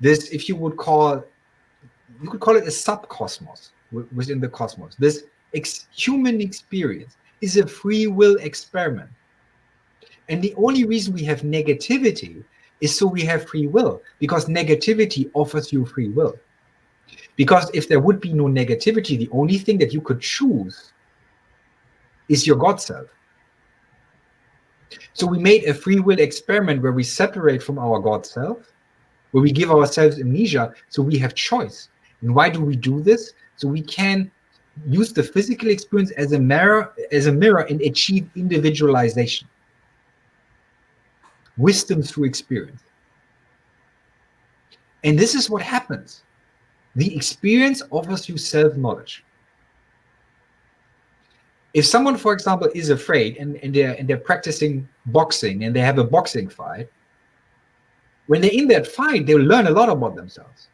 this, if you would call, you could call it a subcosmos within the cosmos. This human experience is a free will experiment. And the only reason we have negativity is so we have free will, because negativity offers you free will. Because if there would be no negativity, the only thing that you could choose is your God self. So we made a free will experiment where we separate from our God self, where we give ourselves amnesia, so we have choice. And why do we do this? So we can use the physical experience as a mirror and achieve individualization. Wisdom through experience. And this is what happens. The experience offers you self-knowledge. If someone, for example, is afraid and they're practicing boxing and they have a boxing fight, when they're in that fight, they'll learn a lot about themselves.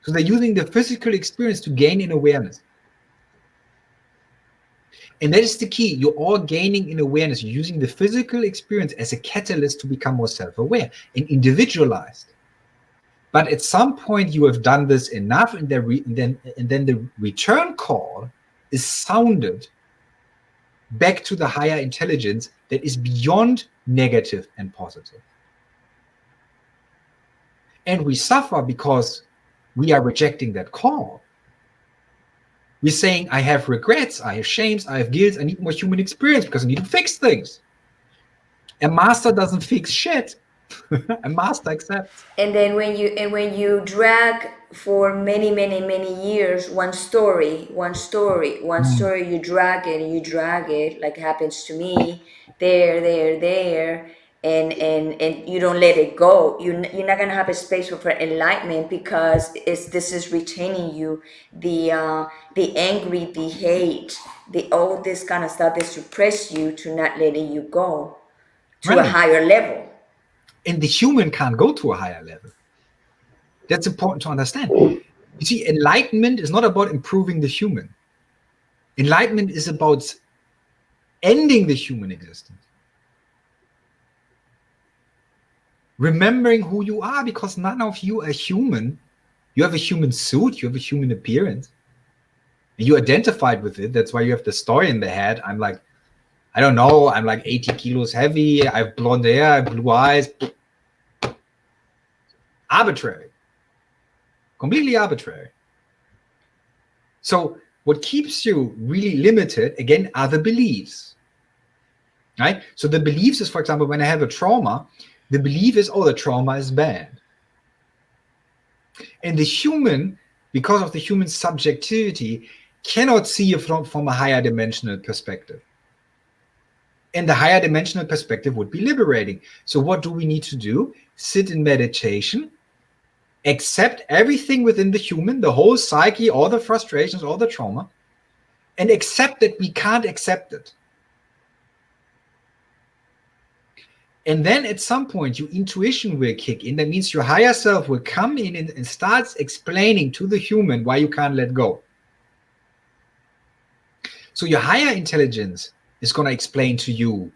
So they're using the physical experience to gain in awareness. And that is the key. You're all gaining in awareness. You're using the physical experience as a catalyst to become more self-aware and individualized. But at some point you have done this enough, and then the return call is sounded back to the higher intelligence that is beyond negative and positive. And we suffer because we are rejecting that call. We're saying, I have regrets, I have shames, I have guilt, I need more human experience because I need to fix things. A master doesn't fix shit. A master accepts. And then when you drag for many years one story, you drag it, like happens to me, there, and you don't let it go. You're not gonna have a space for enlightenment, because this is retaining you, the angry, the hate, all this kind of stuff that suppress you to not letting you go to a higher level. And the human can't go to a higher level. That's important to understand. You see, enlightenment is not about improving the human. Enlightenment is about ending the human existence. Remembering who you are, because none of you are human. You have a human suit, you have a human appearance. And you identified with it. That's why you have the story in the head. I'm like, I don't know, I'm like 80 kilos heavy, I have blonde hair, I have blue eyes. Arbitrary. Completely arbitrary. So what keeps you really limited, again, are the beliefs. Right? So the beliefs is, for example, when I have a trauma, the belief is, oh, the trauma is bad. And the human, because of the human subjectivity, cannot see it from a higher dimensional perspective. And the higher dimensional perspective would be liberating. So what do we need to do? Sit in meditation, accept everything within the human, the whole psyche, all the frustrations, all the trauma, and accept that we can't accept it. And then at some point, your intuition will kick in. That means your higher self will come in and starts explaining to the human why you can't let go. So your higher intelligence is going to explain to you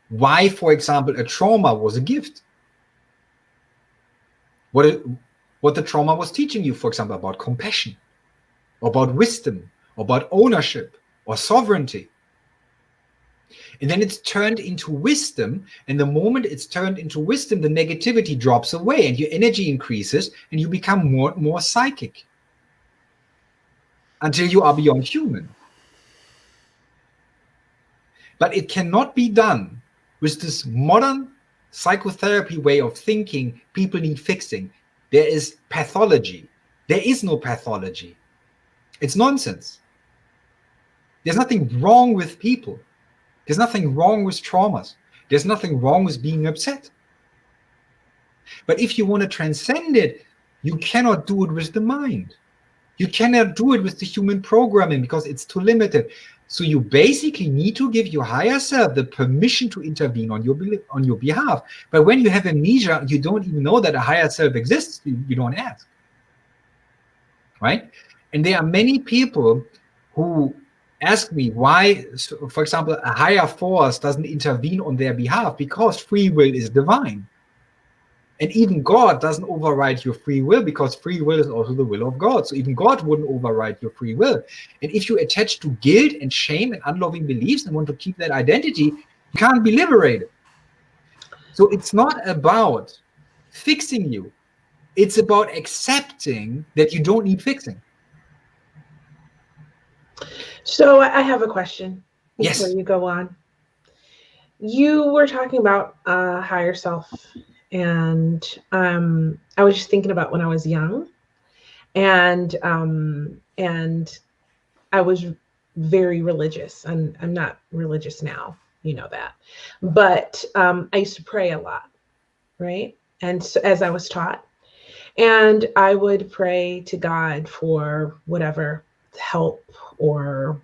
why, for example, a trauma was a gift. What the trauma was teaching you, for example, about compassion, about wisdom, about ownership or sovereignty. And then it's turned into wisdom. And the moment it's turned into wisdom, the negativity drops away and your energy increases and you become more psychic until you are beyond human. But it cannot be done with this modern psychotherapy way of thinking. People need fixing. There is pathology. There is no pathology. It's nonsense. There's nothing wrong with people. There's nothing wrong with traumas. There's nothing wrong with being upset. But if you want to transcend it, you cannot do it with the mind. You cannot do it with the human programming because it's too limited. So you basically need to give your higher self the permission to intervene on your behalf. But when you have amnesia, you don't even know that a higher self exists. You don't ask, right? And there are many people who ask me why, for example, a higher force doesn't intervene on their behalf, because free will is divine. And even God doesn't override your free will, because free will is also the will of God. So even God wouldn't override your free will. And if you attach to guilt and shame and unloving beliefs and want to keep that identity, you can't be liberated. So it's not about fixing you. It's about accepting that you don't need fixing. So I have a question before Yes. you go on. You were talking about higher self, and I was just thinking about when I was young, and I was very religious. I'm not religious now, you know that, but I used to pray a lot, right? And so, as I was taught, and I would pray to God for whatever help or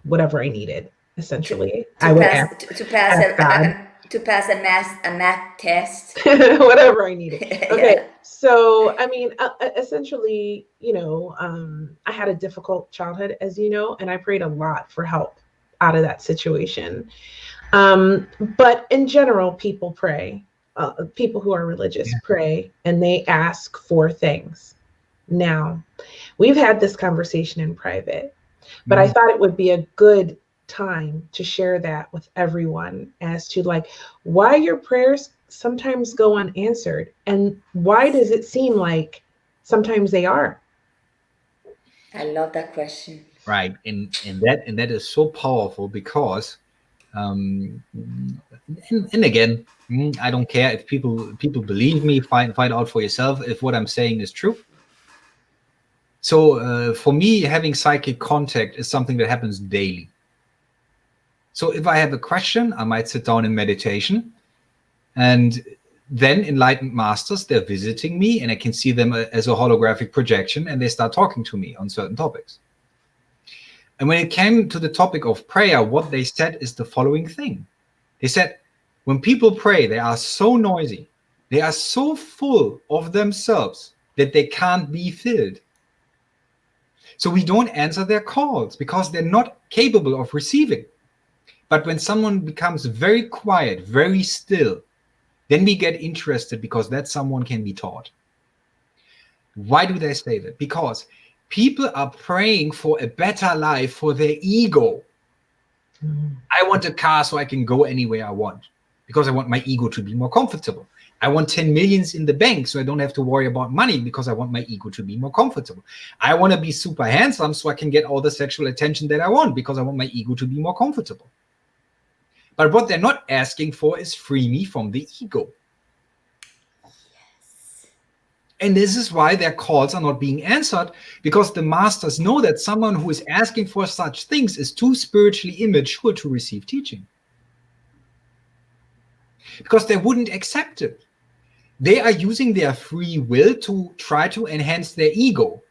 whatever I needed. Essentially, I would ask God. To pass a math test. Whatever I needed. Okay. Yeah. So, I mean, essentially, you know, I had a difficult childhood, as you know, and I prayed a lot for help out of that situation. But in general, people pray. People who are religious pray, and they ask for things. Now, we've had this conversation in private, but I thought it would be a good time to share that with everyone as to like why your prayers sometimes go unanswered, and why does it seem like sometimes they are. I love that question. Right, and that is so powerful, because and again, I don't care if people believe me. Find out for yourself if what I'm saying is true. So for me, having psychic contact is something that happens daily. So if I have a question, I might sit down in meditation, and then enlightened masters, they're visiting me, and I can see them as a holographic projection, and they start talking to me on certain topics. And when it came to the topic of prayer, what they said is the following thing. They said, when people pray, they are so noisy, they are so full of themselves that they can't be filled. So we don't answer their calls because they're not capable of receiving. But when someone becomes very quiet, very still, then we get interested, because that someone can be taught. Why do they say that? Because people are praying for a better life for their ego. I want a car so I can go anywhere I want, because I want my ego to be more comfortable. I want 10 millions in the bank so I don't have to worry about money, because I want my ego to be more comfortable. I want to be super handsome so I can get all the sexual attention that I want, because I want my ego to be more comfortable. But what they're not asking for is free me from the ego. Yes. And this is why their calls are not being answered, because the masters know that someone who is asking for such things is too spiritually immature to receive teaching. Because they wouldn't accept it. They are using their free will to try to enhance their ego.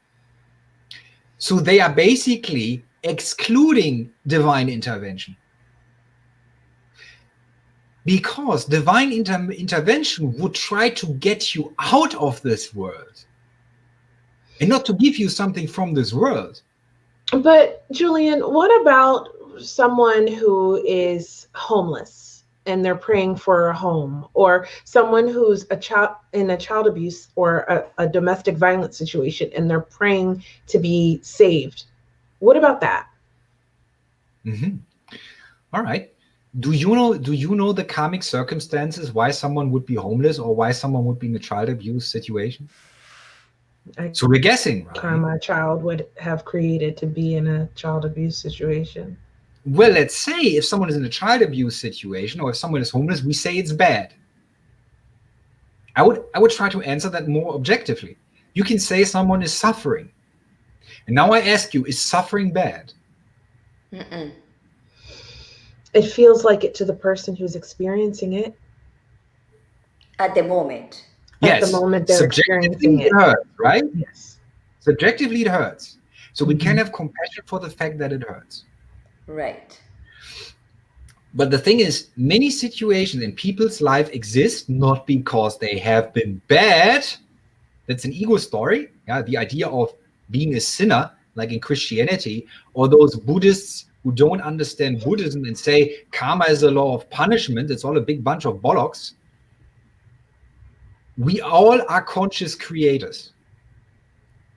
So they are basically excluding divine intervention. Because divine intervention would try to get you out of this world and not to give you something from this world. But Julian, what about someone who is homeless and they're praying for a home, or someone who's a child in a child abuse or a domestic violence situation and they're praying to be saved? What about that? All right. Do you know the karmic circumstances why someone would be homeless or why someone would be in a child abuse situation? So we're guessing, right? Karma a child would have created to be in a child abuse situation. Well, let's say if someone is in a child abuse situation, or if someone is homeless, we say it's bad. I would try to answer that more objectively. You can say someone is suffering. And now I ask you, is suffering bad? It feels like it to the person who's experiencing it. At the moment. At the moment they're experiencing it. It hurts, right? Yes. Subjectively, it hurts. So we can have compassion for the fact that it hurts. Right. But the thing is, many situations in people's life exist not because they have been bad. That's an ego story. Yeah, the idea of being a sinner, like in Christianity, or those Buddhists who don't understand Buddhism and say karma is a law of punishment. It's all a big bunch of bollocks. We all are conscious creators.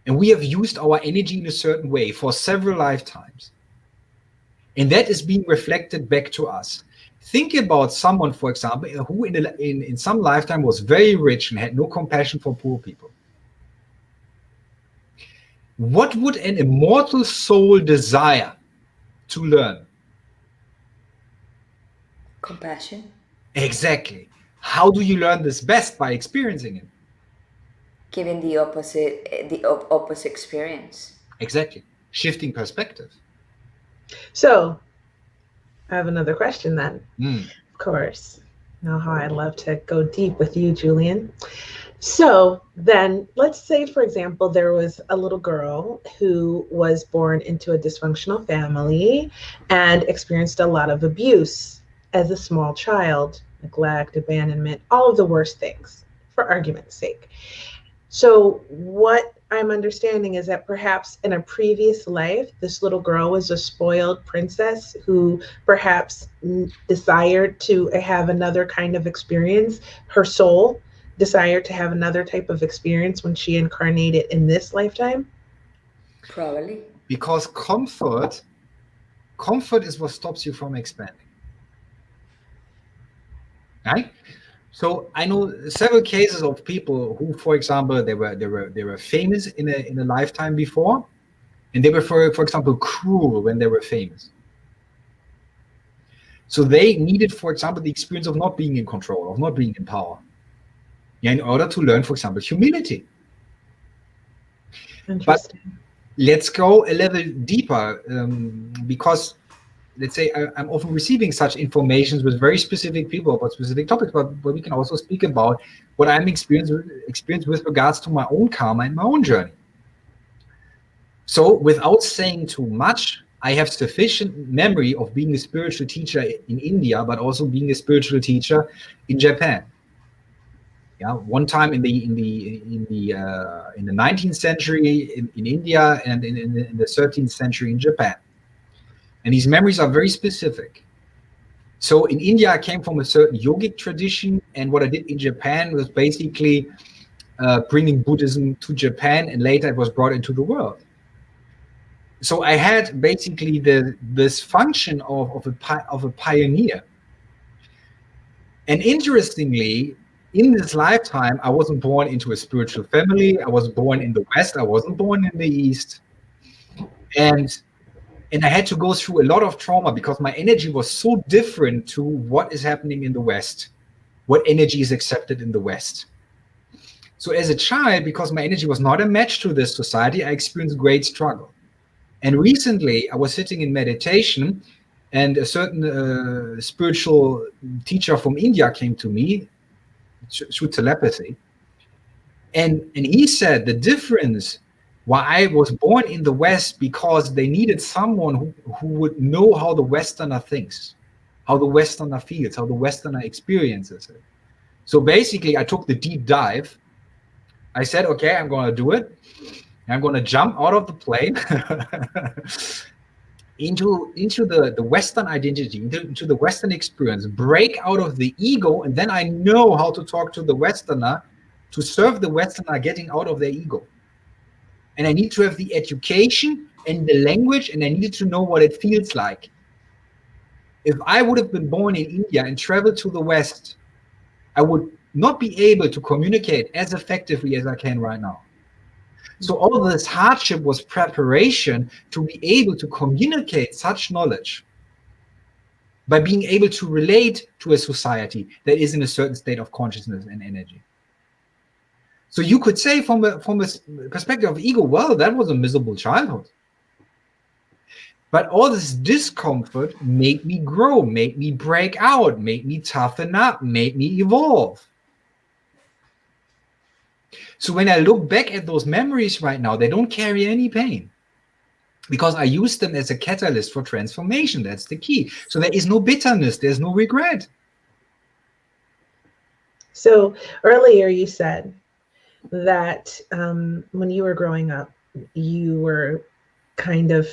And we have used our energy in a certain way for several lifetimes. And that is being reflected back to us. Think about someone, for example, who in some lifetime was very rich and had no compassion for poor people. What would an immortal soul desire to learn? Compassion. Exactly. How do you learn this best? By experiencing it. Giving the opposite experience. Exactly. Shifting perspective. So I have another question then. Mm. Of course. You know how I love to go deep with you, Julian. So then let's say, for example, there was a little girl who was born into a dysfunctional family and experienced a lot of abuse as a small child, neglect, abandonment, all of the worst things, for argument's sake. So what I'm understanding is that perhaps in a previous life, this little girl was a spoiled princess who perhaps desired to have another kind of experience. Her soul desired to have another type of experience when she incarnated in this lifetime. Probably. Because comfort is what stops you from expanding. Right? So I know several cases of people who, for example, they were famous in a lifetime before, and they were, for example, cruel when they were famous. So they needed, for example, the experience of not being in control, of not being in power, in order to learn, for example, humility. Interesting. But let's go a level deeper, because let's say I'm often receiving such information with very specific people about specific topics, but we can also speak about what I'm experienced with regards to my own karma and my own journey. So without saying too much, I have sufficient memory of being a spiritual teacher in India, but also being a spiritual teacher in Japan. Yeah, one time in the 19th century in India, and in the 13th century in Japan. And these memories are very specific. So in India, I came from a certain yogic tradition, and what I did in Japan was basically bringing Buddhism to Japan, and later it was brought into the world. So I had basically this function of a pioneer. And interestingly, in this lifetime, I wasn't born into a spiritual family. I was born in the West. I wasn't born in the East. And I had to go through a lot of trauma because my energy was so different to what is happening in the West, what energy is accepted in the West. So as a child, because my energy was not a match to this society, I experienced great struggle. And recently, I was sitting in meditation, and a certain spiritual teacher from India came to me through telepathy. And he said the difference why I was born in the West, because they needed someone who would know how the Westerner thinks, how the Westerner feels, how the Westerner experiences it. So basically, I took the deep dive. I said, okay, I'm going to do it. I'm going to jump out of the plane into the Western identity, into the Western experience, break out of the ego, and then I know how to talk to the Westerner, to serve the Westerner getting out of their ego. And I need to have the education and the language, and I needed to know what it feels like. If I would have been born in India and traveled to the West, I would not be able to communicate as effectively as I can right now. So all this hardship was preparation to be able to communicate such knowledge by being able to relate to a society that is in a certain state of consciousness and energy. So you could say from a perspective of ego, well, that was a miserable childhood. But all this discomfort made me grow, made me break out, made me toughen up, made me evolve. So when I look back at those memories right now, they don't carry any pain. because I use them as a catalyst for transformation. That's the key. So there is no bitterness, there's no regret. So earlier you said that when you were growing up, you were kind of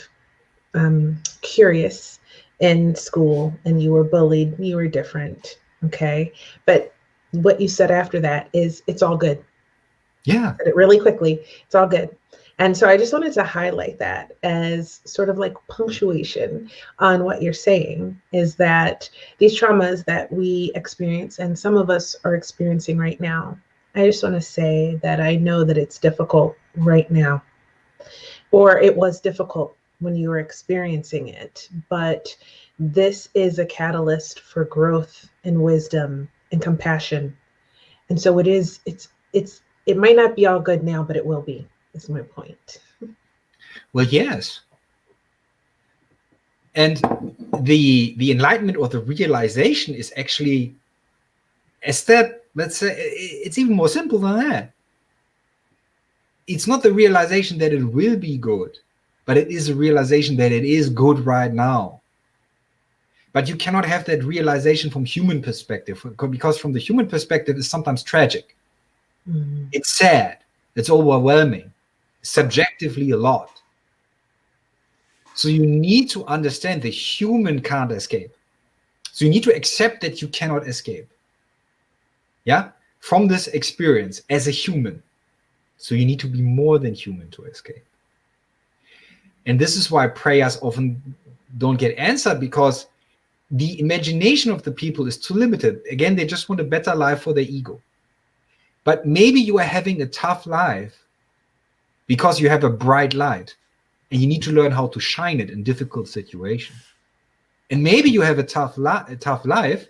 curious in school and you were bullied, you were different. Okay. But what you said after that is it's all good. Yeah. Said it really quickly. It's all good. And so I just wanted to highlight that as sort of like punctuation on what you're saying, is that these traumas that we experience, and some of us are experiencing right now, I just want to say that I know that it's difficult right now, or it was difficult when you were experiencing it, but this is a catalyst for growth and wisdom and compassion. And so it might not be all good now, but it will be, is my point. Well, yes. And the enlightenment or the realization is actually a step, let's say, it's even more simple than that. It's not the realization that it will be good, but it is a realization that it is good right now. But you cannot have that realization from human perspective, because from the human perspective, it's sometimes tragic. Mm-hmm. It's sad. It's overwhelming, subjectively a lot. So you need to understand the human can't escape. So you need to accept that you cannot escape. Yeah, from this experience as a human. So you need to be more than human to escape. And this is why prayers often don't get answered, because the imagination of the people is too limited. Again, they just want a better life for their ego. But maybe you are having a tough life because you have a bright light and you need to learn how to shine it in difficult situations. And maybe you have a tough life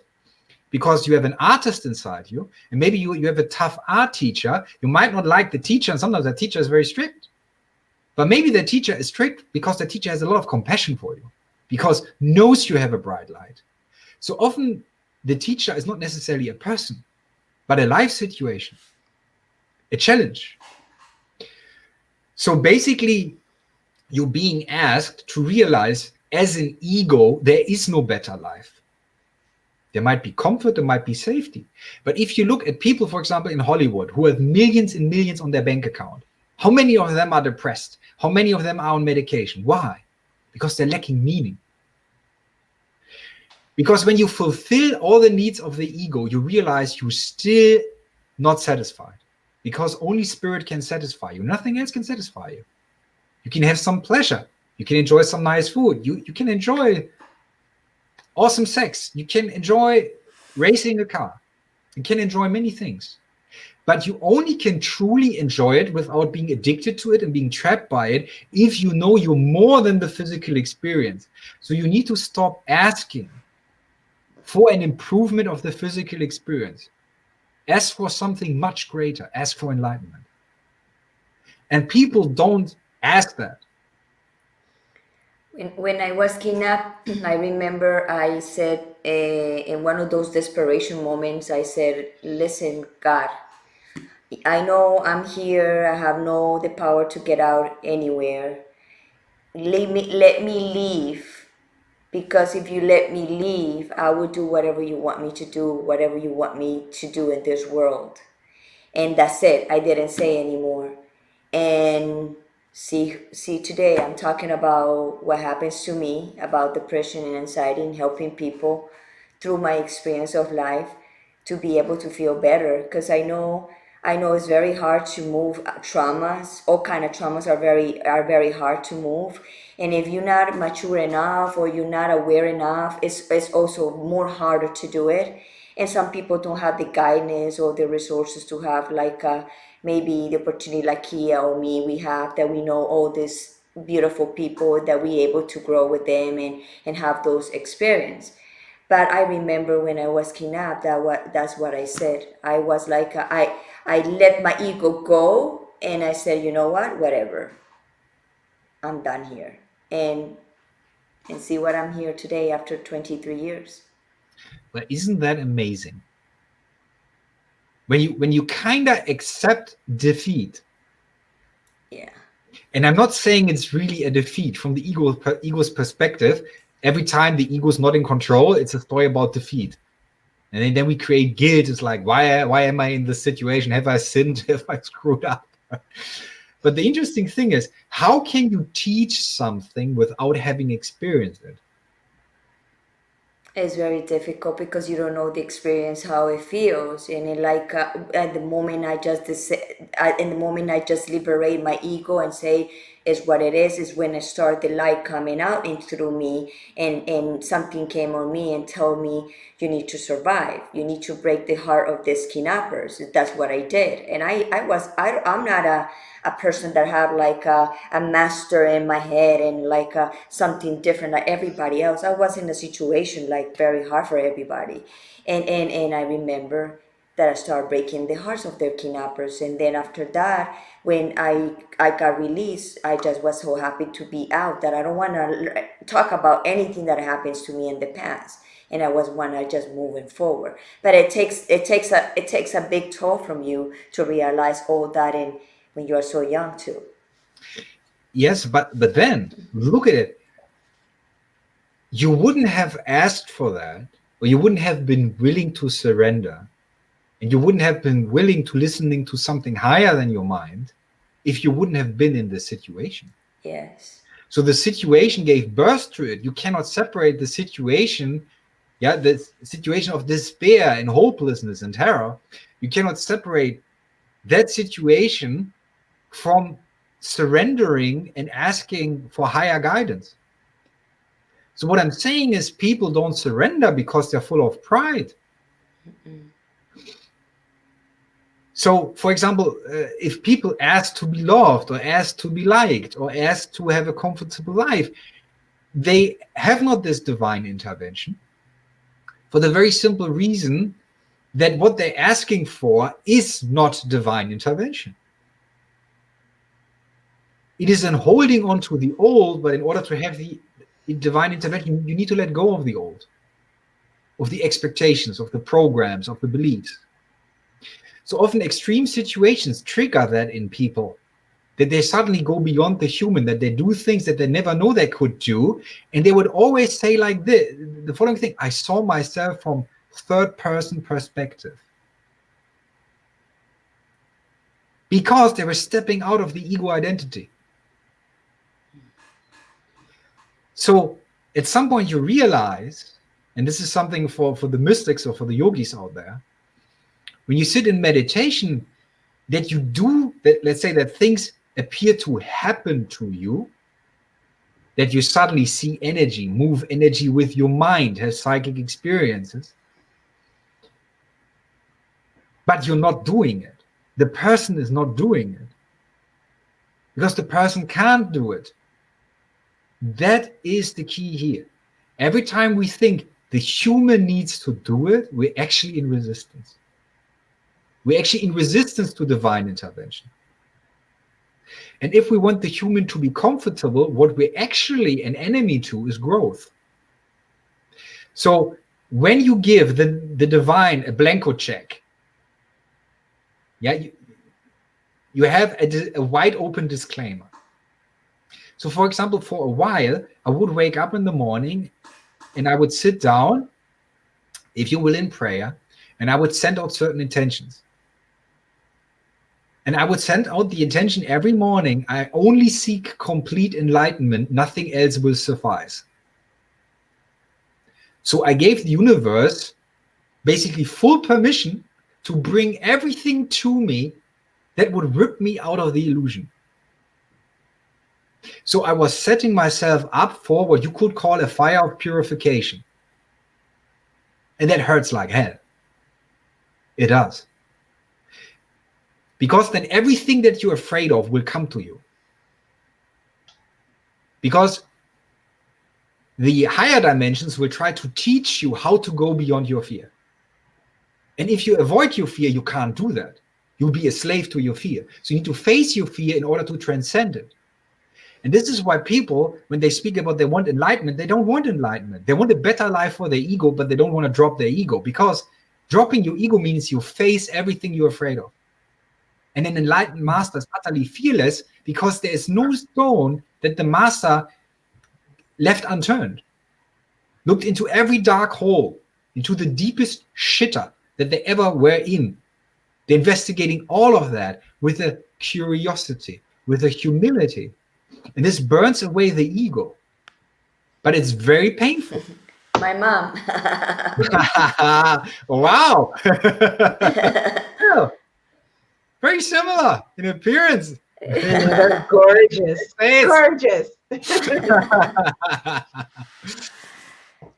because you have an artist inside you, and maybe you have a tough art teacher. You might not like the teacher, and sometimes that teacher is very strict. But maybe the teacher is strict because the teacher has a lot of compassion for you, because knows you have a bright light. So often the teacher is not necessarily a person, but a life situation, a challenge. So basically, you're being asked to realize, as an ego, there is no better life. There might be comfort, there might be safety. But if you look at people, for example, in Hollywood, who have millions and millions on their bank account, how many of them are depressed? How many of them are on medication? Why? Because they're lacking meaning. Because when you fulfill all the needs of the ego, you realize you're still not satisfied. Because only spirit can satisfy you. Nothing else can satisfy you. You can have some pleasure. You can enjoy some nice food. You can enjoy awesome sex. You can enjoy racing a car. You can enjoy many things. But you only can truly enjoy it without being addicted to it and being trapped by it if you know you're more than the physical experience. So you need to stop asking for an improvement of the physical experience. Ask for something much greater. Ask for enlightenment. And people don't ask that. When I was kidnapped, I remember I said, in one of those desperation moments, I said, listen, God, I know I'm here. I have no the power to get out anywhere. Let me leave, because if you let me leave, I will do whatever you want me to do, whatever you want me to do in this world. And that's it. I didn't say anymore. And see today I'm talking about what happens to me, about depression and anxiety, and helping people through my experience of life to be able to feel better, because I know it's very hard to move traumas. All kind of traumas are very hard to move, and if you're not mature enough or you're not aware enough, it's also more harder to do it. And some people don't have the guidance or the resources to have, like, maybe the opportunity like Kia or me, we have, that we know all these beautiful people, that we able to grow with them and have those experience. But I remember when I was kidnapped, that's what I said. I was like, I let my ego go, and I said, you know what, whatever, I'm done here. And see what I'm here today after 23 years. But isn't that amazing? When you kind of accept defeat. Yeah. And I'm not saying it's really a defeat from the ego's perspective. Every time the ego's not in control, it's a story about defeat. And then we create guilt. It's like, why am I in this situation? Have I sinned? Have I screwed up? But the interesting thing is, how can you teach something without having experienced it? It's very difficult because you don't know the experience, how it feels, and it like at the moment in the moment I just liberate my ego and say is what it is when I start the light coming out in through me, and something came on me and told me you need to survive, you need to break the heart of these kidnappers. That's what I did, and I'm not a person that have like a master in my head and like something different like everybody else. I was in a situation like very hard for everybody, and I remember that I started breaking the hearts of their kidnappers, and then after that, when I got released, I just was so happy to be out that I don't want to talk about anything that happens to me in the past. And I was one I just moving forward, but it takes a big toll from you to realize all that in when you are so young too. Yes, but then look at it. You wouldn't have asked for that, or you wouldn't have been willing to surrender, and you wouldn't have been willing to listening to something higher than your mind if you wouldn't have been in this situation. Yes. So the situation gave birth to it. You cannot separate the situation, the situation of despair and hopelessness and terror. You cannot separate that situation from surrendering and asking for higher guidance. So what I'm saying is people don't surrender because they're full of pride. Mm-mm. So, for example, if people ask to be loved or ask to be liked or ask to have a comfortable life, they have not this divine intervention for the very simple reason that what they're asking for is not divine intervention. It is in holding on to the old, but in order to have the divine intervention, you need to let go of the old, of the expectations, of the programs, of the beliefs. So often extreme situations trigger that in people, that they suddenly go beyond the human, that they do things that they never know they could do. And they would always say like the following thing: I saw myself from third person perspective. Because they were stepping out of the ego identity. So at some point you realize, and this is something for the mystics or for the yogis out there, when you sit in meditation, that you do that, let's say that things appear to happen to you, that you suddenly see energy, move energy with your mind, have psychic experiences, but you're not doing it. The person is not doing it because the person can't do it. That is the key here. Every time we think the human needs to do it, we're actually in resistance. We're actually in resistance to divine intervention. And if we want the human to be comfortable, what we're actually an enemy to is growth. So when you give the divine a blanco check, you have a wide open disclaimer. So for example, for a while, I would wake up in the morning and I would sit down, if you will, in prayer, and I would send out certain intentions. And I would send out the intention every morning: I only seek complete enlightenment, nothing else will suffice. So I gave the universe basically full permission to bring everything to me that would rip me out of the illusion. So I was setting myself up for what you could call a fire of purification. And that hurts like hell. It does. Because then everything that you're afraid of will come to you. Because the higher dimensions will try to teach you how to go beyond your fear. And if you avoid your fear, you can't do that. You'll be a slave to your fear. So you need to face your fear in order to transcend it. And this is why people, when they speak about they want enlightenment, they don't want enlightenment. They want a better life for their ego, but they don't want to drop their ego. Because dropping your ego means you face everything you're afraid of. And an enlightened master is utterly fearless because there is no stone that the master left unturned. Looked into every dark hole, into the deepest shitter that they ever were in. They're investigating all of that with a curiosity, with a humility. And this burns away the ego. But it's very painful. My mom. Wow. Yeah. Very similar in appearance. They're gorgeous. Gorgeous.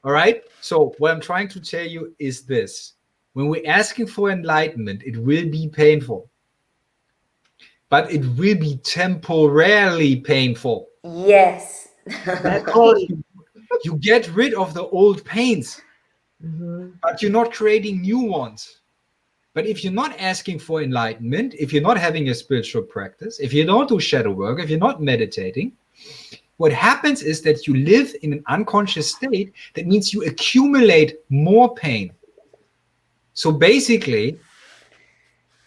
All right. So what I'm trying to tell you is this. When we're asking for enlightenment, it will be painful. But it will be temporarily painful. Yes. Because you get rid of the old pains, but you're not creating new ones. But if you're not asking for enlightenment, if you're not having a spiritual practice, if you don't do shadow work, if you're not meditating, what happens is that you live in an unconscious state. That means you accumulate more pain. So basically,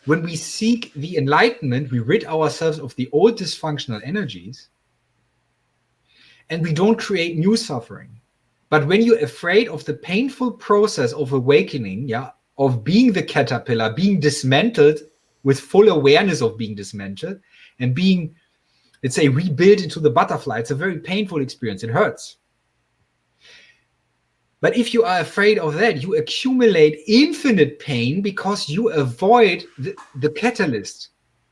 when we seek the enlightenment, we rid ourselves of the old dysfunctional energies, and we don't create new suffering. But when you're afraid of the painful process of awakening, of being the caterpillar, being dismantled with full awareness of being dismantled and being, let's say, rebuilt into the butterfly, it's a very painful experience. It hurts. But if you are afraid of that, you accumulate infinite pain because you avoid the catalyst.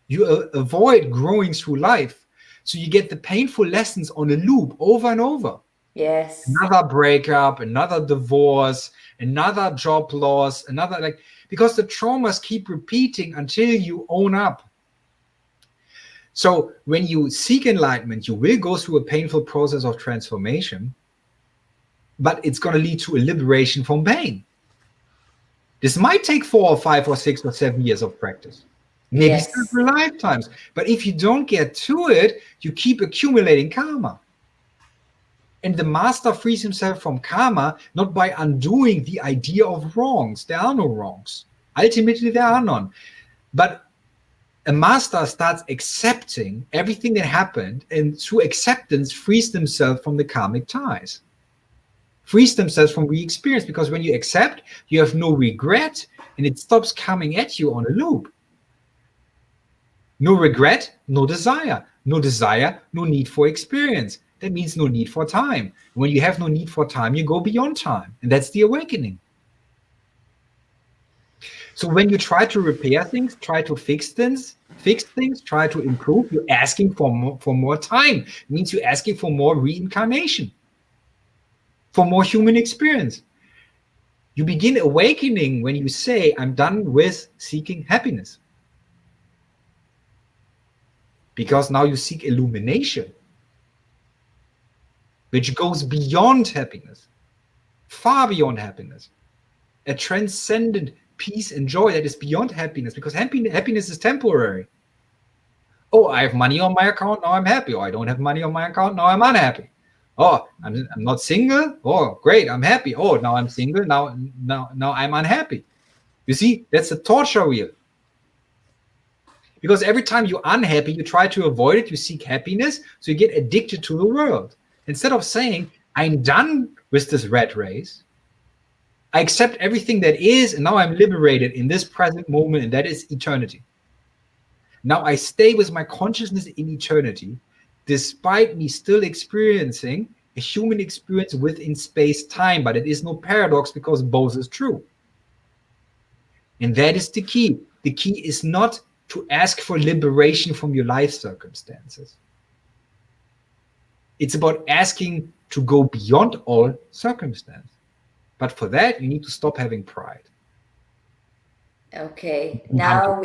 You avoid growing through life. So you get the painful lessons on a loop over and over. Yes. Another breakup, another divorce, another job loss, because the traumas keep repeating until you own up. So when you seek enlightenment, you will go through a painful process of transformation, but it's going to lead to a liberation from pain. This might take 4 or 5 or 6 or 7 years of practice. Maybe several lifetimes. But if you don't get to it, you keep accumulating karma. And the master frees himself from karma not by undoing the idea of wrongs. There are no wrongs. Ultimately, there are none. But a master starts accepting everything that happened, and through acceptance frees themselves from the karmic ties. Frees themselves from re-experience, because when you accept, you have no regret, and it stops coming at you on a loop. No regret, no desire. No desire, no need for experience. That means no need for time. When you have no need for time, you go beyond time. And that's the awakening. So when you try to repair things, try to fix things, try to improve, you're asking for more time. It means you're asking for more reincarnation, for more human experience. You begin awakening when you say, I'm done with seeking happiness. Because now you seek illumination, which goes beyond happiness, far beyond happiness, a transcendent peace and joy that is beyond happiness, because happiness is temporary. Oh, I have money on my account, now I'm happy. Oh, I don't have money on my account, now I'm unhappy. Oh, I'm not single. Oh, great, I'm happy. Oh, now I'm single, now I'm unhappy. You see, that's a torture wheel. Because every time you're unhappy, you try to avoid it, you seek happiness, so you get addicted to the world. Instead of saying, I'm done with this rat race, I accept everything that is, and now I'm liberated in this present moment, and that is eternity. Now I stay with my consciousness in eternity, despite me still experiencing a human experience within space-time, but it is no paradox because both is true. And that is the key. The key is not to ask for liberation from your life circumstances. It's about asking to go beyond all circumstance. But for that, you need to stop having pride. Okay, now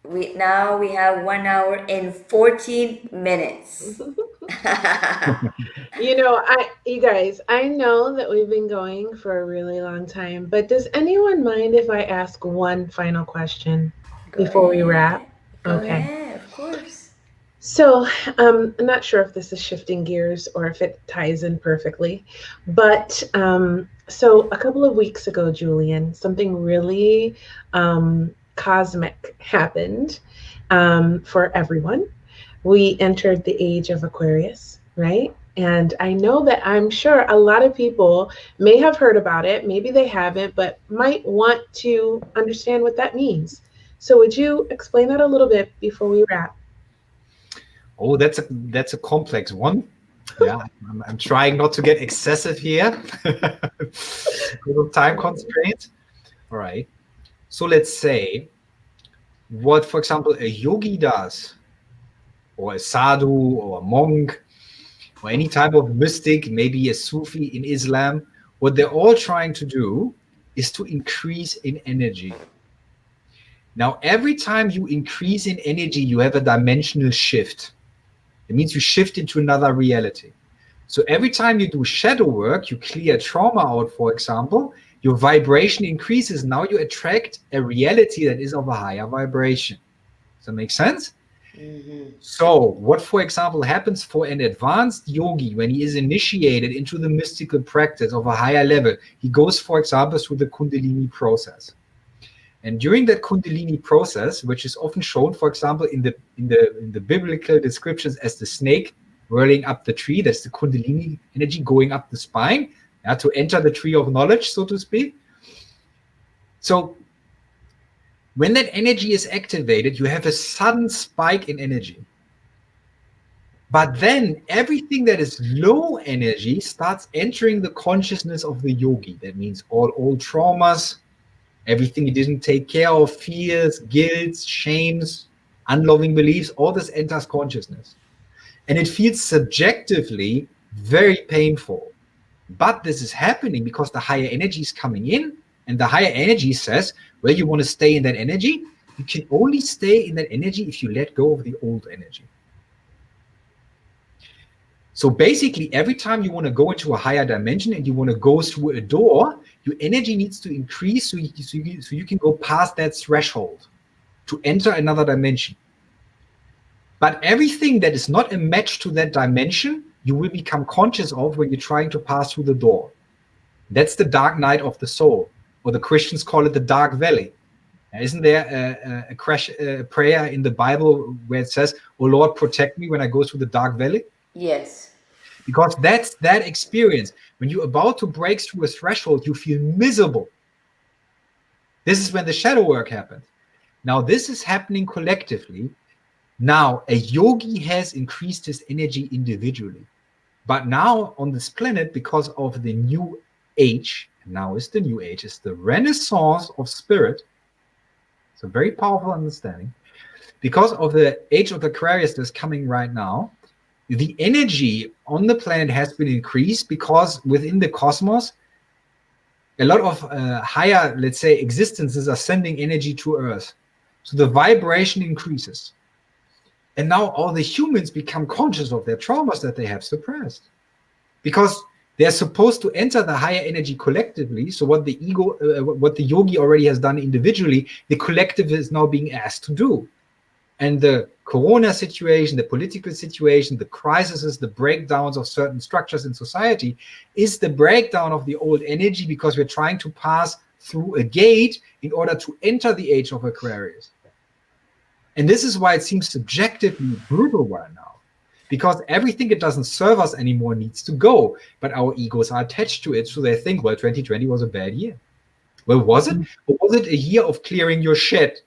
we have 1 hour and 14 minutes. You guys, I know that we've been going for a really long time, but does anyone mind if I ask one final question before we wrap? Go ahead, of course. So I'm not sure if this is shifting gears or if it ties in perfectly, but so a couple of weeks ago, Julian, something really cosmic happened. for everyone. We entered the age of Aquarius, right? And I know that I'm sure a lot of people may have heard about it, maybe they haven't, but might want to understand what that means. So, would you explain that a little bit before we wrap? Oh, that's a complex one. Yeah, I'm trying not to get excessive here because of time constraints. All right. So let's say what, for example, a yogi does, or a sadhu, or a monk, or any type of mystic, maybe a Sufi in Islam, what they're all trying to do is to increase in energy. Now, every time you increase in energy, you have a dimensional shift. It means you shift into another reality. So every time you do shadow work, you clear trauma out, for example, your vibration increases. Now you attract a reality that is of a higher vibration. Does that make sense? Mm-hmm. So what, for example, happens for an advanced yogi when he is initiated into the mystical practice of a higher level? He goes, for example, through the Kundalini process. And during that Kundalini process, which is often shown, for example, in the biblical descriptions as the snake whirling up the tree, that's the Kundalini energy going up the spine, to enter the tree of knowledge, so to speak. So when that energy is activated, you have a sudden spike in energy. But then everything that is low energy starts entering the consciousness of the yogi. That means all old traumas, everything he didn't take care of, fears, guilt, shames, unloving beliefs, all this enters consciousness. And it feels subjectively very painful. But this is happening because the higher energy is coming in, and the higher energy says, well, you want to stay in that energy? You can only stay in that energy if you let go of the old energy. So basically, every time you want to go into a higher dimension and you want to go through a door, your energy needs to increase so you can go past that threshold to enter another dimension. But everything that is not a match to that dimension, you will become conscious of when you're trying to pass through the door. That's the dark night of the soul, or the Christians call it the dark valley. Isn't there a prayer in the Bible where it says, "Oh Lord, protect me when I go through the dark valley"? Yes. Because that's that experience. When you're about to break through a threshold, you feel miserable. This is when the shadow work happens. Now, this is happening collectively. Now, a yogi has increased his energy individually. But now on this planet, because of the new age, now is the new age, it's the renaissance of spirit. It's a very powerful understanding. Because of the age of Aquarius that's coming right now, the energy on the planet has been increased because within the cosmos, a lot of higher, let's say, existences are sending energy to Earth. So the vibration increases. And now all the humans become conscious of their traumas that they have suppressed. Because they're supposed to enter the higher energy collectively. So what the ego, what the yogi already has done individually, the collective is now being asked to do. And the corona situation, the political situation, the crises, the breakdowns of certain structures in society is the breakdown of the old energy because we're trying to pass through a gate in order to enter the age of Aquarius. And this is why it seems subjectively brutal right now, because everything that doesn't serve us anymore needs to go. But our egos are attached to it. So they think, well, 2020 was a bad year. Well, was it? Or was it a year of clearing your shed?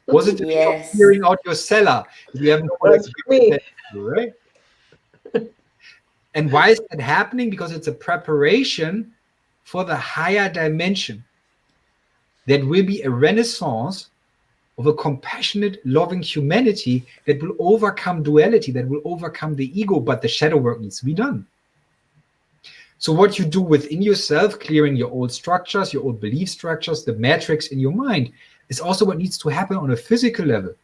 Was it Yes. clearing out your cellar? If you haven't right? And why is that happening? Because it's a preparation for the higher dimension. That will be a renaissance of a compassionate, loving humanity that will overcome duality, that will overcome the ego, but the shadow work needs to be done. So what you do within yourself, clearing your old structures, your old belief structures, the matrix in your mind, is also what needs to happen on a physical level.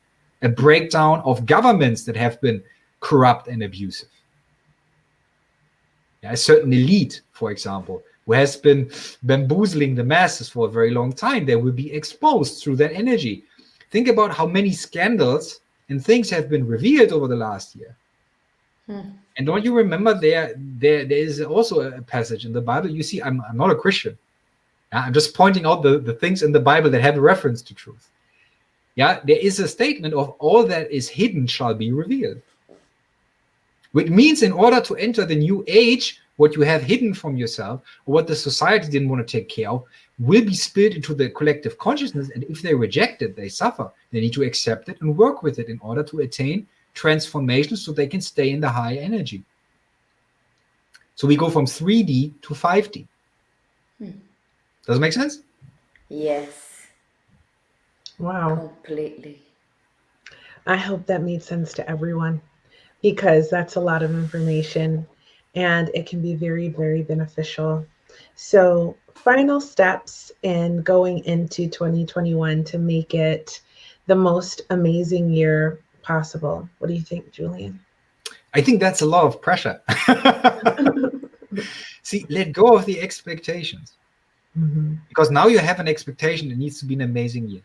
A breakdown of governments that have been corrupt and abusive. A certain elite, for example, who has been bamboozling the masses for a very long time, they will be exposed through that energy. Think about how many scandals and things have been revealed over the last year. And don't you remember there is also a passage in the Bible? You see, I'm not a Christian. I'm just pointing out the things in the Bible that have a reference to truth. Yeah, there is a statement of all that is hidden shall be revealed. Which means in order to enter the new age, what you have hidden from yourself, or what the society didn't want to take care of, will be spilled into the collective consciousness. And if they reject it, they suffer. They need to accept it and work with it in order to attain transformation so they can stay in the high energy. So we go from 3D to 5D. Does it make sense? Yes. Wow. Completely. I hope that made sense to everyone, because that's a lot of information and it can be very, very beneficial. So, final steps in going into 2021 to make it the most amazing year possible. What do you think, Julian? I think that's a lot of pressure. See, let go of the expectations. Because now you have an expectation, it needs to be an amazing year.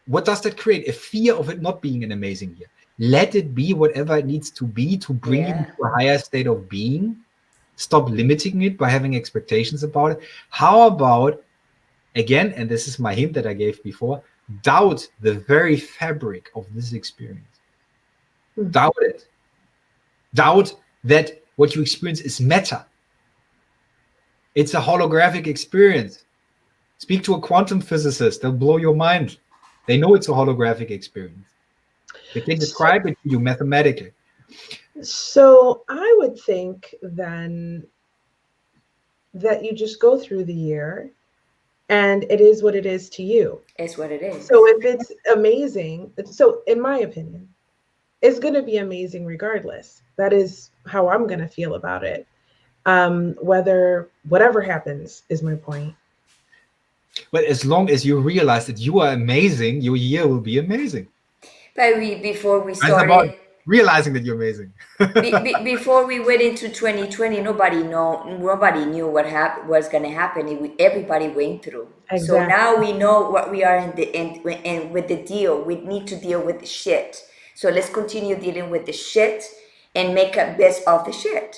What does that create? A fear of it not being an amazing year. Let it be whatever it needs to be to bring you to a higher state of being. Stop limiting it by having expectations about it. How about, again, and this is my hint that I gave before, doubt the very fabric of this experience. Doubt it. Doubt that what you experience is matter. It's a holographic experience. Speak to a quantum physicist, they'll blow your mind. They know it's a holographic experience. They can describe it to you mathematically. So I would think then that you just go through the year and it is what it is to you. It's what it is. So if it's amazing, so in my opinion, it's going to be amazing regardless. That is how I'm going to feel about it. Whatever happens is my point. But as long as you realize that you are amazing, your year will be amazing. But before we It's started, about realizing that you're amazing. before we went into 2020, nobody knew what was going to happen. Everybody went through. Exactly. So now we know what we are in with the deal. We need to deal with the shit. So let's continue dealing with the shit and make a best of the shit.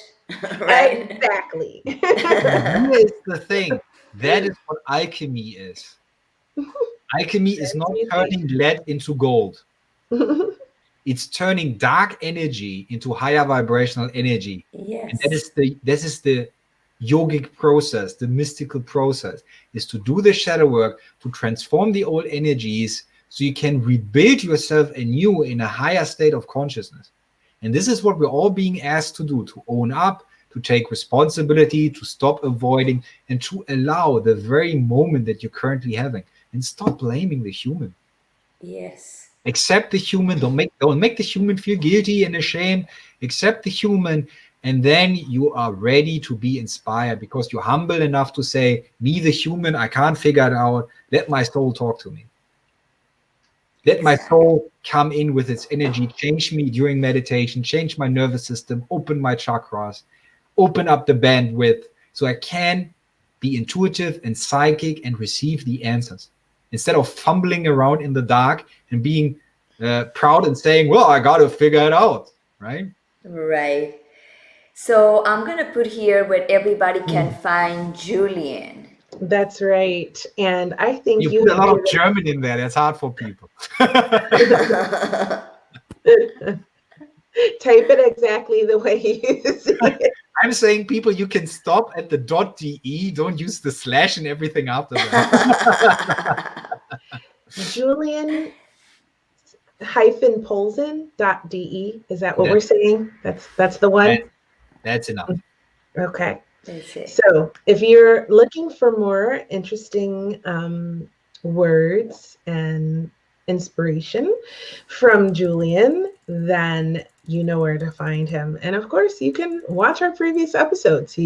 Right? Exactly. Here's the thing. That is what alchemy is. Alchemy is not turning lead into gold. It's turning dark energy into higher vibrational energy. Yes. And this is the yogic process, the mystical process, is to do the shadow work, to transform the old energies so you can rebuild yourself anew in a higher state of consciousness. And this is what we're all being asked to do, to own up, to take responsibility, to stop avoiding, and to allow the very moment that you're currently having, and stop blaming the human. Yes. Accept the human. Don't make the human feel guilty and ashamed. Accept the human, and then you are ready to be inspired because you're humble enough to say, me, the human, I can't figure it out. Let my soul talk to me. Let my soul come in with its energy, change me during meditation, change my nervous system, open my chakras, open up the bandwidth so I can be intuitive and psychic and receive the answers. Instead of fumbling around in the dark and being proud and saying, well, I got to figure it out, right? Right. So I'm going to put here where everybody can find Julian. That's right. And I think you put a lot of German in there. That's hard for people. Type it exactly the way you see it. I'm saying, people, you can stop at the .de. Don't use the slash and everything after that. Julian -Polzin.de. Is that what we're saying? That's the one? That's enough. Okay. That's it. So if you're looking for more interesting words and inspiration from Julian, then you know where to find him. And of course, you can watch our previous episodes.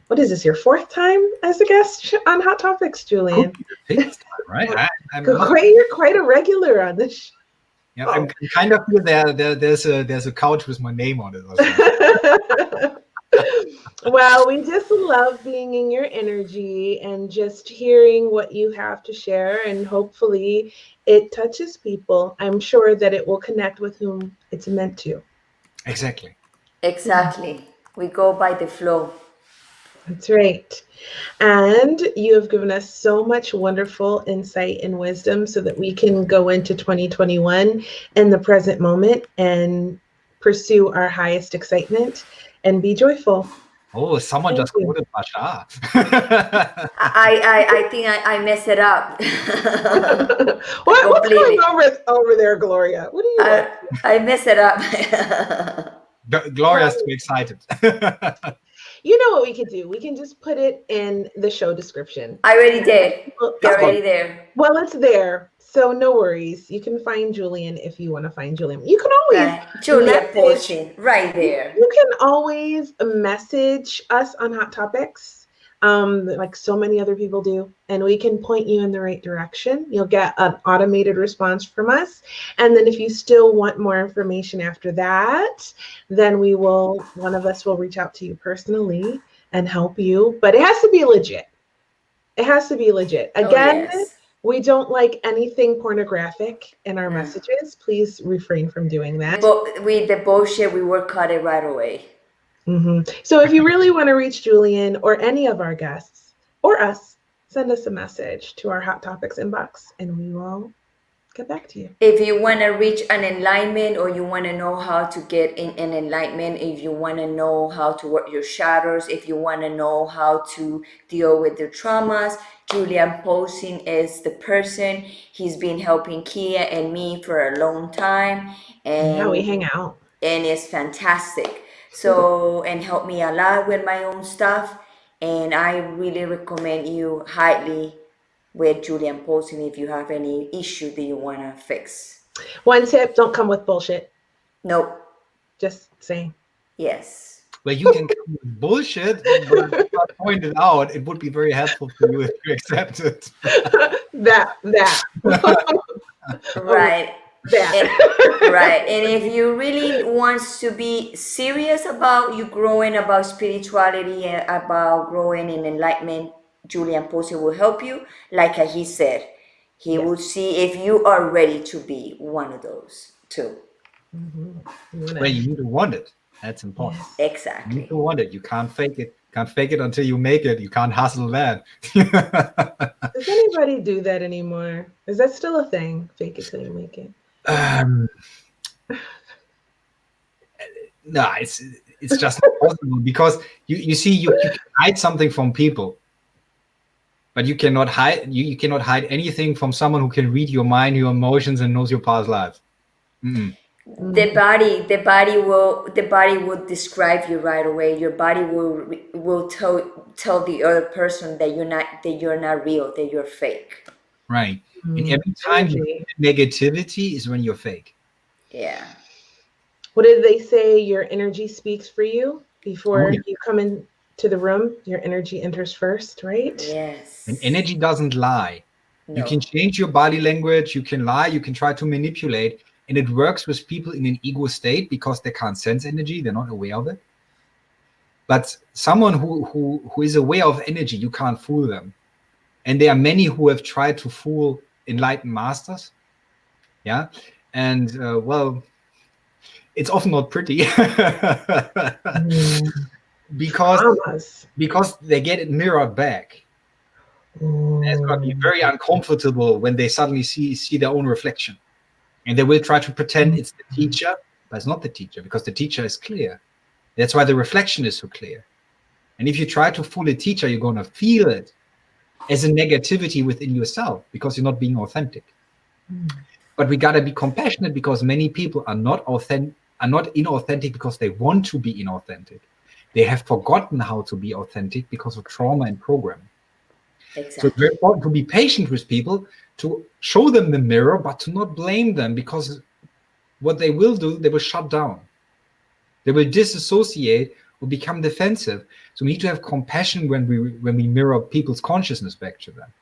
What is this, your fourth time as a guest on Hot Topics, Julian? Right? You're quite a regular on this show. Yeah, I'm kind of feel there's a couch with my name on it. Well, we just love being in your energy and just hearing what you have to share, and hopefully it touches people. I'm sure that it will connect with whom it's meant to. Exactly. We go by the flow. That's right. And you have given us so much wonderful insight and wisdom so that we can go into 2021 in the present moment and pursue our highest excitement and be joyful. Oh, someone Thank just you. quoted Bashar. I think I messed it up. What's going Completely. over there, Gloria? What are you I, up I messed it up. Gloria's too excited. You know what we could do? We can just put it in the show description. I already did. They're That's what. already there. Well, it's there. So no worries. You can find Julian if you want to find Julian. You can always Right. Julian message. Polzin, right there. You can always message us on Hot Topics, like so many other people do, and we can point you in the right direction. You'll get an automated response from us. And then if you still want more information after that, then one of us will reach out to you personally and help you. But it has to be legit. It has to be legit. Oh, Again, yes. we don't like anything pornographic in our Yeah. messages. Please refrain from doing that. With the bullshit, we will cut it right away. So if you really want to reach Julian or any of our guests or us, send us a message to our Hot Topics inbox and we will get back to you. If you want to reach an enlightenment, or you want to know how to get in an enlightenment, if you want to know how to work your shadows, if you want to know how to deal with your traumas, Julian Polzin is the person. He's been helping Kia and me for a long time, and Yeah, we hang out. and it's fantastic. So, and helped me a lot with my own stuff, and I really recommend you highly with Julian Polzin if you have any issue that you want to fix. One tip, don't come with bullshit. Nope. Just saying. Yes. Well, you can come with bullshit, but as I pointed out, it would be very helpful for you if you accept it. That. Right. That. Right. And if you really want to be serious about you growing, about spirituality, and about growing in enlightenment, Julian Polzin will help you. Like he said, he Yes. will see if you are ready to be one of those too. Well, you need to want it. That's important. Yes. You Exactly. need to want it. You can't fake it. Can't fake it until you make it. You can't hustle that. Does anybody do that anymore? Is that still a thing? Fake it till you make it. No, it's just not possible, because you see, you can hide something from people, but you cannot hide anything from someone who can read your mind, your emotions, and knows your past life. The body will describe you right away. Your body will tell the other person that you're not real, that you're fake. Right. And every time you Energy. negativity is when you're fake. Yeah. What did they say? Your energy speaks for you before Oh, yeah. you come into the room. Your energy enters first, right? Yes. And energy doesn't lie. No. You can change your body language, you can lie, you can try to manipulate, and it works with people in an ego state because they can't sense energy, they're not aware of it. But someone who is aware of energy, you can't fool them. And there are many who have tried to fool enlightened masters. Yeah. And well, it's often not pretty. because they get it mirrored back. It's going to be very uncomfortable when they suddenly see their own reflection, and they will try to pretend it's the teacher, but it's not the teacher, because the teacher is clear. That's why the reflection is so clear. And if you try to fool a teacher, you're going to feel it as a negativity within yourself because you're not being authentic. But we got to be compassionate, because many people are not inauthentic because they want to be inauthentic. They have forgotten how to be authentic because of trauma and programming. Exactly. So it's very important to be patient with people, to show them the mirror, but to not blame them, because what they will do, they will shut down. They will disassociate or become defensive. So we need to have compassion when we mirror people's consciousness back to them,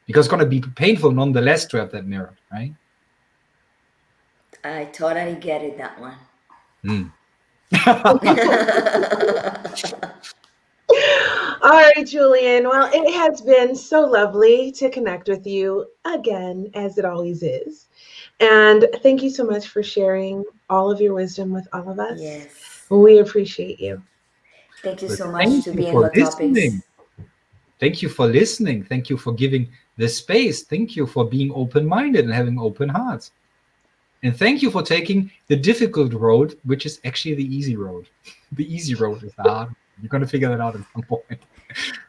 because it's going to be painful nonetheless to have that mirror, right? I totally get it, that one. All right, Julian. Well, it has been so lovely to connect with you again, as it always is. And thank you so much for sharing all of your wisdom with all of us. Yes. We appreciate you. Thank you But so much thank to you be in for Hot Topics. listening. Thank you for listening. Thank you for giving the space. Thank you for being open-minded and having open hearts. And thank you for taking the difficult road, which is actually the easy road. The easy road is the hard. You're gonna figure that out at some point. All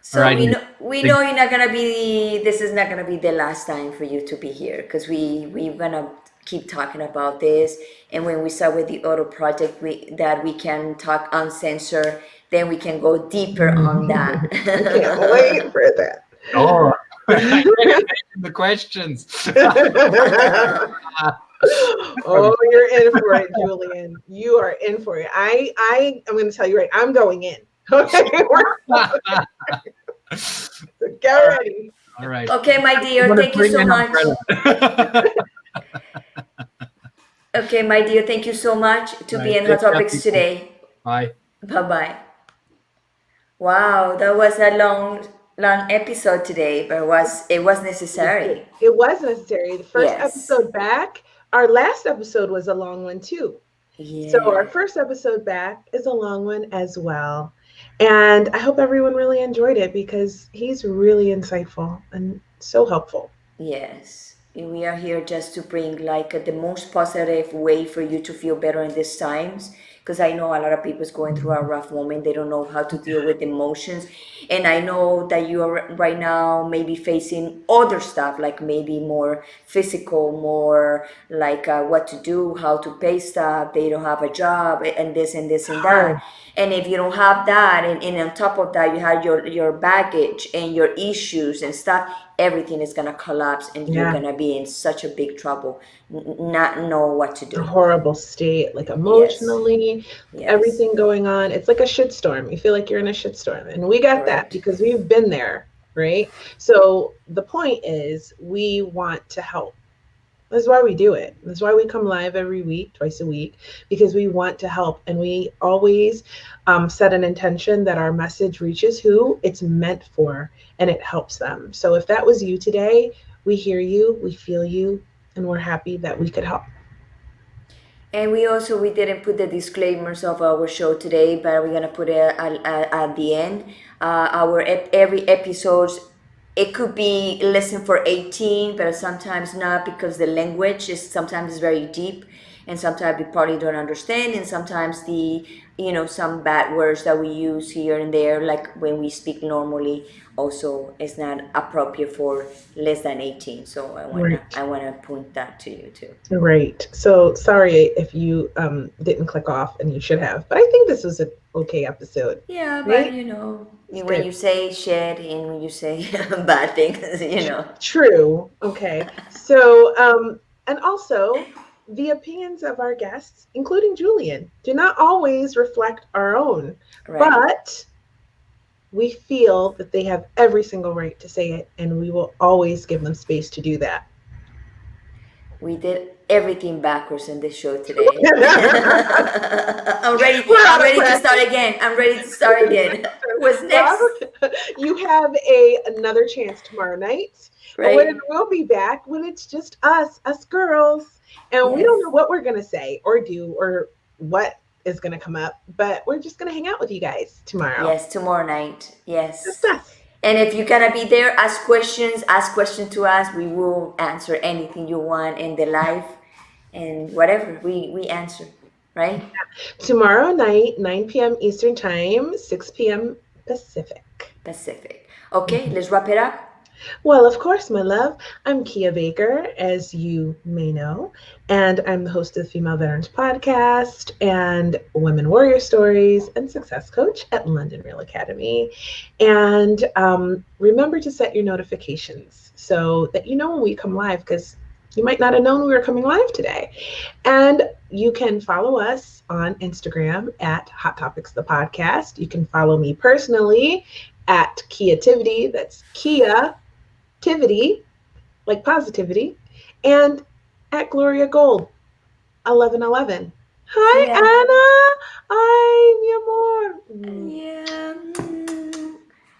So right. we know you're not gonna be. This is not gonna be the last time for you to be here because we're gonna keep talking about this. And when we start with the auto project, we can talk uncensored. Then we can go deeper on that. I can't wait for that. Oh, I can't imagine the questions. Oh, you're in for it, Julian. You are in for it. I am going to tell you right. I'm going in. Okay, so get ready. All right. Okay, my I'm dear, gonna thank you bring so an much. umbrella. Okay, my dear, thank you so much to All be right, in take Hot care, Topics people. today. Bye. Bye bye. Wow, that was a long episode today, but it was necessary. It was necessary. The first Yes. episode back, our last episode was a long one too. So Yeah. our first episode back is a long one as well. And I hope everyone really enjoyed it because he's really insightful and so helpful. Yes. We are here just to bring like the most positive way for you to feel better in these times. Because I know a lot of people is going through a rough moment. They don't know how to deal with emotions. And I know that you are right now maybe facing other stuff, like maybe more physical, more like what to do, how to pay stuff. They don't have a job and this and this and Hard. that. And if you don't have that, and on top of that, you have your baggage and your issues and stuff, everything is gonna collapse, and you're Yeah. gonna be in such a big trouble, not know what to A do. horrible state, like Yes. emotionally, Yes. everything going on. It's like a shitstorm. You feel like you're in a shitstorm. And we got that Correct. because we've been there, right? So the point is we want to help. That's why we do it. That's why we come live every week, twice a week, because we want to help. And we always set an intention that our message reaches who it's meant for and it helps them. So if that was you today, we hear you, we feel you, and we're happy that we could help. And we didn't put the disclaimers of our show today, but we're gonna put it at the end. Every episodes, it could be listened for 18, but sometimes not because the language is sometimes very deep, and sometimes we probably don't understand, and sometimes some bad words that we use here and there, like when we speak normally, also is not appropriate for less than 18. So Right. I wanna point that to you too. Right. So sorry if you didn't click off and you should have, but I think this was an okay episode. Yeah, Right? but It's when good. you say shit and when you say bad things. True. Okay. So, and also the opinions of our guests, including Julian, do not always reflect our own, Right. but we feel that they have every single right to say it, and we will always give them space to do that. We did everything backwards in this show today. I'm ready. We're out I'm of ready to practice. start again. I'm ready to start again. What's next? You have another chance tomorrow night. Right. When we'll be back when it's just us girls, and we don't Yes. know what we're gonna say or do or what is gonna come up, but we're just gonna hang out with you guys tomorrow. Yes, tomorrow night. Yes. Just us. And if you're gonna be there, ask questions to us. We will answer anything you want in the live, and whatever we answer, right? Tomorrow night, 9 p.m. Eastern Time, 6 p.m. Pacific. Pacific. Okay, let's wrap it up. Well, of course, my love. I'm Kia Baker, as you may know, and I'm the host of the Female Veterans Podcast and Women Warrior Stories and Success Coach at London Real Academy. And remember to set your notifications so that you know when we come live, because you might not have known we were coming live today. And you can follow us on Instagram at Hot Topics the Podcast. You can follow me personally at Kiativity. That's Kia-tivity, like positivity, and at Gloria Gold 1111. Hi, Yeah. Anna. Ay, mi amor. Yeah.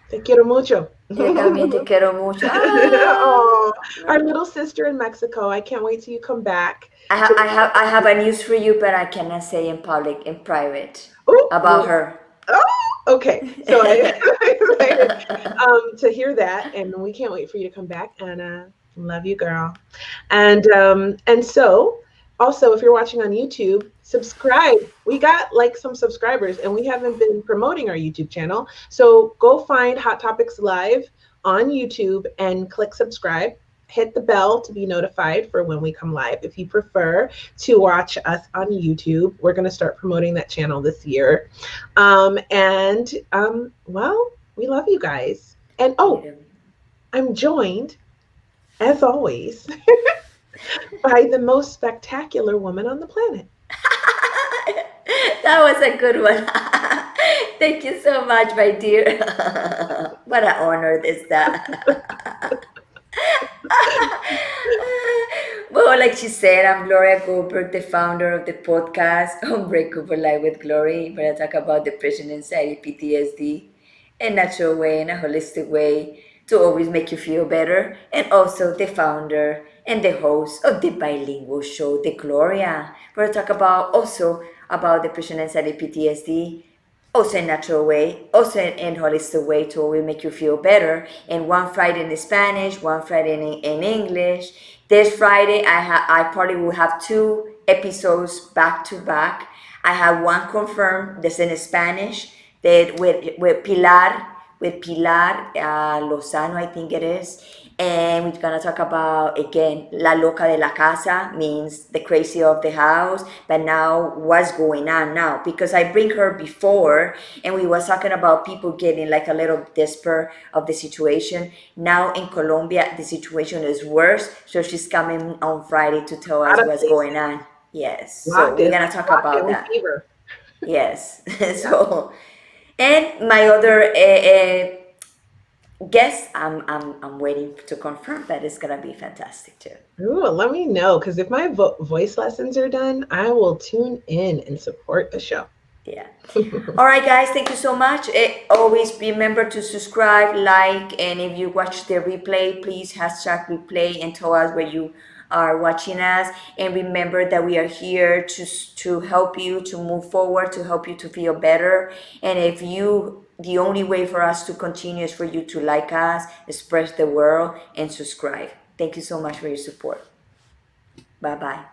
Te quiero mucho. Yo también te quiero mucho. Oh, our little sister in Mexico. I can't wait till you come back. I have a news for you, but I cannot say in public, in private, Ooh, about her. Oh, Okay, so I'm excited to hear that, and we can't wait for you to come back, Anna. Love you, girl. And so also, if you're watching on YouTube, subscribe. We got like some subscribers, and we haven't been promoting our YouTube channel. So go find Hot Topics Live on YouTube and click subscribe. Hit the bell to be notified for when we come live. If you prefer to watch us on YouTube, we're going to start promoting that channel this year. Well, we love you guys. And I'm joined, as always, by the most spectacular woman on the planet. That was a good one. Thank you so much, my dear. What an honor is that. Well, like she said, I'm Gloria Goldberg, the founder of the podcast Unbreakable Life with Glory, where I talk about depression, anxiety, PTSD, in a natural way, in a holistic way, to always make you feel better. And also the founder and the host of the bilingual show, The Gloria, where I talk about also about depression, anxiety, PTSD, also in natural way, also in holistic way to always make you feel better. And one Friday in Spanish, one Friday in English. This Friday I probably will have 2 episodes back to back. I have one confirmed that's in Spanish that with Pilar Lozano, I think it is. And we're gonna talk about again La Loca de la Casa, means the crazy of the house, but now what's going on now, because I bring her before and we was talking about people getting like a little desperate of the situation. Now in Colombia the situation is worse, so she's coming on Friday to tell us what's going on. Yes, so we're gonna talk about that. Fever. Yes. So, and my other guess, I'm waiting to confirm that it's gonna be fantastic too. Ooh, let me know, because if my voice lessons are done, I will tune in and support the show. Yeah. All right, guys. Thank you so much. Always remember to subscribe, like, and if you watch the replay, please hashtag replay and tell us where you are watching us. And remember that we are here to help you to move forward, to help you to feel better. And if you, the only way for us to continue is for you to like us, spread the word, and subscribe. Thank you so much for your support. Bye bye.